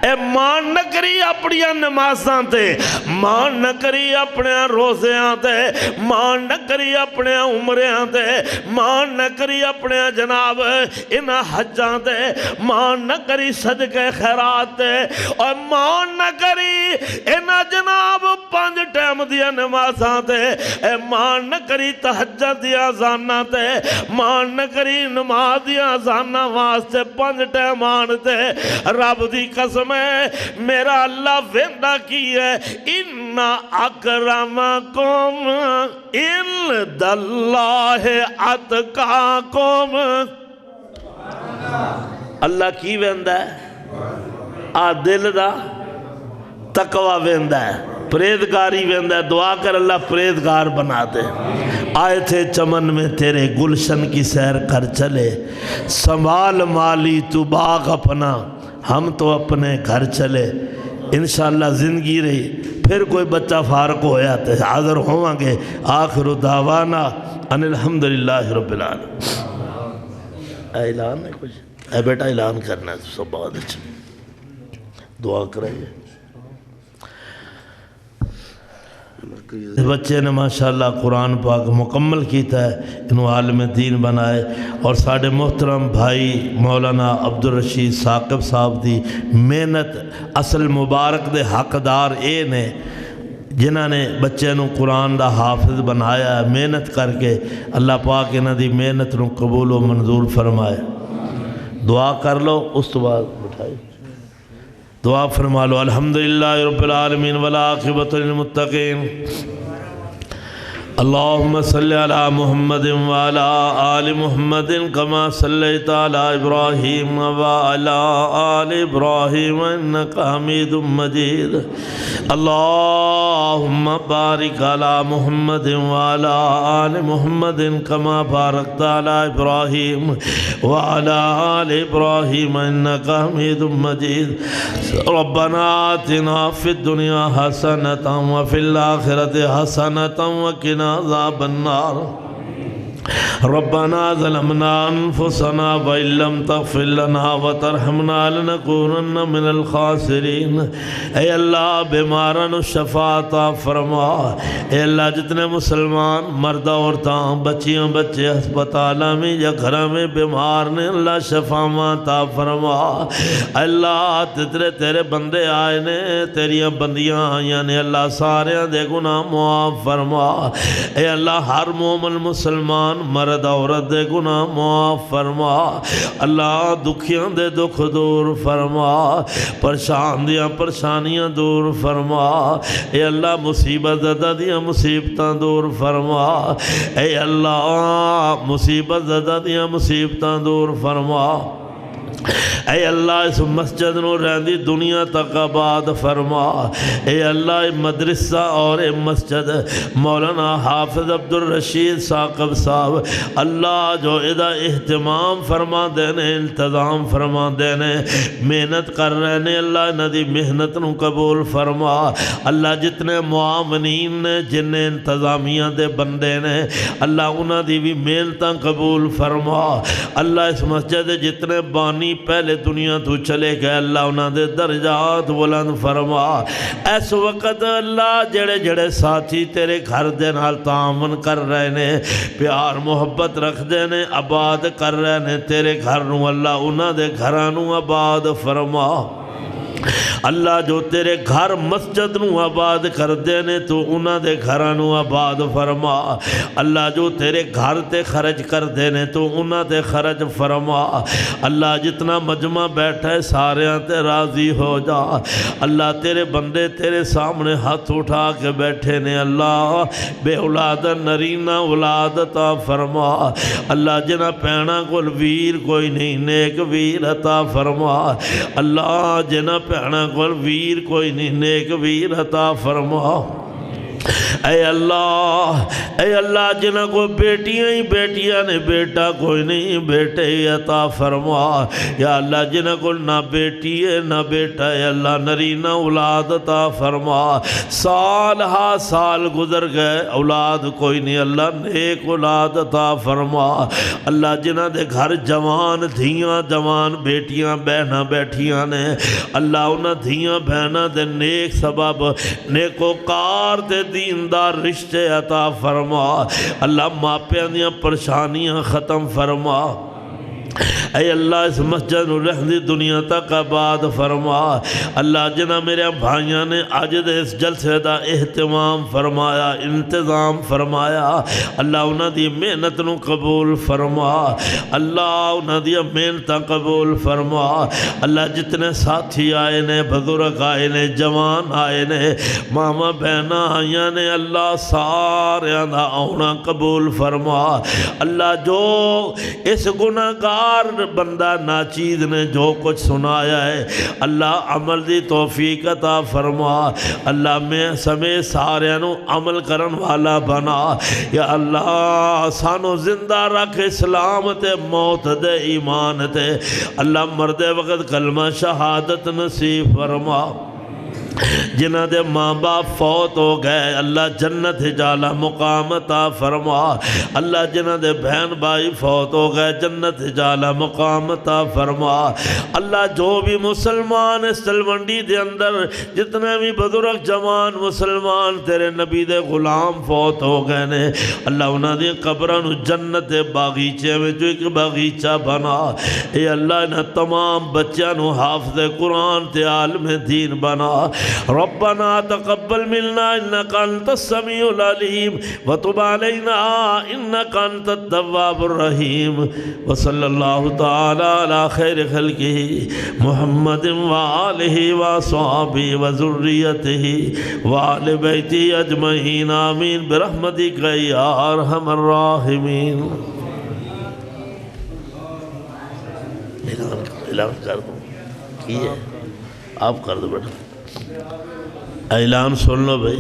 اے مان نہ کری اپنی نمازاں تے مان نہ کری اپنے روزیاں تے مان نہ کری اپنے عمریاں تے مان نہ کری اپنے جناب انہاں حجاں تے مان نہ کری صدقے خیرات تے اور مان نہ کری انہاں جناب 5 ٹائم دیا نمازاں تے اے مان نہ کری تہجد دیا اذاناں تے مان نہ کری نماز دیا اذاناں واسطے 5 ٹائم آن تے رب دی قسم میرا اللہ ویندہ کی ہے ان اکرمکم عند اللہ اتقاکم اللہ کی ویندہ ہے دل دا تقوی ویندہ ہے پریدگاری ویندہ ہے دعا کر اللہ پریدگار بنا دے آئے تھے چمن میں تیرے گلشن کی سیر کر چلے سنبھال مالی تو باغ اپنا ہم تو اپنے گھر چلے انشاءاللہ زندگی رہی پھر کوئی بچہ فارغ ہویا تو حاضر ہوں گے آخر دعوانا ان الحمدللہ رب العالمین اعلان ہے کچھ اے بیٹا اعلان کرنا ہے سب بہت اچھا دعا کریں بچے نے ماشاءاللہ قرآن پاک مکمل کیتا ہے انہوں عالم دین بنائے اور ساڑھے محترم بھائی مولانا عبدالرشید ثاقب صاحب دی محنت اصل مبارک دے حقدار اے نے جنہاں نے بچے نو قرآن دا حافظ بنایا ہے محنت کر کے اللہ پاک انہاں دی محنت نو قبول و منظور فرمائے دعا کر لو اس تو بعد بٹھائی دعا فرما لو الحمدللہ رب العالمین والعاقبۃ للمتقین اللہم صلی علی محمد وعلی آل محمد کما صلیت علی ابراہیم وعلی آل ابراہیم انکا حمید مجید اللہم بارک علی محمد وعلی آل محمد کما بارکت علی ابراہیم وعلی آل ابراہیم انکا حمید مجید ربنا آتنا فی الدنیا حسنة وفی الآخرة حسنة وقنا عذاب النار ربنا ظلمنا انفسنا وان لم تغفر لنا وترحمنا لنكونن من الخاسرین۔ اے اللہ بیماران شفا عطا فرما۔ اے اللہ جتنے مسلمان مرد عورتاں بچیاں بچے ہسپتالاں میں یا گھراں میں بیمار نے اللہ شفا عطا فرما۔ اللہ تیرے بندے آئے نے تیریاں بندیاں آئیاں نے اللہ ساریاں دے گناہ معاف فرما۔ اے اللہ ہر مومن مسلمان مرد عورت دے گناہ معاف فرما۔ اللہ دکھیاں دے دکھ دور فرما، پریشان دیاں پریشانیاں دور فرما۔ اے اللہ مصیبت زدہ دیاں مصیبتاں دور فرما۔ اے اللہ مصیبت زدہ دیاں مصیبتاں دور فرما۔ اے اللہ اس مسجد نو رہندی دنیا تک آباد فرما۔ اے اللہ مدرسہ اور اے مسجد مولانا حافظ عبدالرشید ثاقب صاحب اللہ جو ادا اہتمام فرما دینے انتظام فرما دینے محنت کر رہے نے اللہ ندی محنت نو قبول فرما۔ اللہ جتنے معاونین نے جن انتظامیہ دے بندے نے اللہ انہاں دی بھی محنتاں قبول فرما۔ اللہ اس مسجد جتنے بانی پہلے دنیا تو چلے گئے اللہ انہاں دے درجات بلند فرما۔ اس وقت اللہ جڑے جڑے ساتھی تیرے گھر دے نال تعاون کر رہے نے پیار محبت رکھ دے نے آباد کر رہے نے تیرے گھر نو اللہ انہاں دے گھراں نو آباد فرما۔ اللہ جو تیرے گھر مسجد نو آباد کر دینے تو انہاں دے گھراں نو آباد فرما۔ اللہ جو تیرے گھر تے خرچ کر دینے تو انہاں تے خرچ فرما۔ اللہ جتنا مجمع بیٹھا ہے ساریاں تے راضی ہو جا۔ اللہ تیرے بندے تیرے سامنے ہاتھ اٹھا کے بیٹھے نے اللہ بے اولاد نرینہ اولاد عطا فرما۔ اللہ جنہ پینا کول ویر کوئی نہیں نیک ویر عطا فرما۔ اللہ جنہ پینا کول ویر کوئی نہیں نیک ویر عطا فرما۔ اے اللہ جنہ کو بیٹیاں ہی بیٹیاں نے بیٹا کوئی نہیں بیٹے ہی عطا فرما۔ یا اللہ جنہ کو نہ بیٹی ہے نہ بیٹا ہے اللہ نرینہ اولاد عطا فرما۔ سال ہا سال گزر گئے اولاد کوئی نہیں اللہ نیک اولاد عطا فرما۔ اللہ جنہ دے گھر جوان دھیاں جوان بیٹیاں بہناں بیٹھیاں نے اللہ انہاں دھیاں بہناں دے نیک سبب نیکوکار دے دیندار رشتے عطا فرما۔ اللہ ماپیاں دیاں پریشانیاں ختم فرما۔ اے اللہ اس مسجد نو رہندی دنیا تک آباد فرما۔ اللہ جنہ میرے بھائیاں نے آج دے اس جلسے دا اہتمام فرمایا انتظام فرمایا اللہ انہاں دی محنت نو قبول فرما۔ اللہ انہاں دی محنت قبول فرما۔ اللہ جتنے ساتھی آئے نے بزرگ آئے نے جوان آئے نے ماما بہناں آئیاں نے اللہ ساریاں دا آنا قبول فرما۔ اللہ جو اس گناہگار بندہ ناچیز نے جو کچھ سنایا ہے اللہ عمل دی توفیق عطا فرما۔ اللہ میں سمیت سارے نو عمل کرن والا بنا۔ یا اللہ سانو زندہ رکھ اسلام تے موت دے ایمان تے اللہ مرد وقت کلمہ شہادت نصیب فرما۔ جنہ دے ماں باپ فوت ہو گئے اللہ جنت جالا مقام عطا فرما۔ اللہ جنہ دے بہن بھائی فوت ہو گئے جنت جالا مقام عطا فرما۔ اللہ جو بھی مسلمان اس تلونڈی دے اندر جتنے بھی بزرگ جوان مسلمان تیرے نبی دے غلام فوت ہو گئے نے اللہ انہاں دی قبراں جنت باغیچے میں جو ایک باغیچہ بنا۔ اے اللہ انہاں تمام بچیاں نو حافظ قرآن تے عالم دین بنا۔ ربنا تقبل منا انك انت السميع العليم وتب علينا انك انت التواب الرحيم وصلى الله تعالى على خير خلقه محمد وآله وصحبه وذريته وآل بيته اجمعين آمين برحمتك يا ارحم الراحمين۔ اعلان کر دو کی ہے آپ کر دو بیٹا اعلان سن لو بھائی۔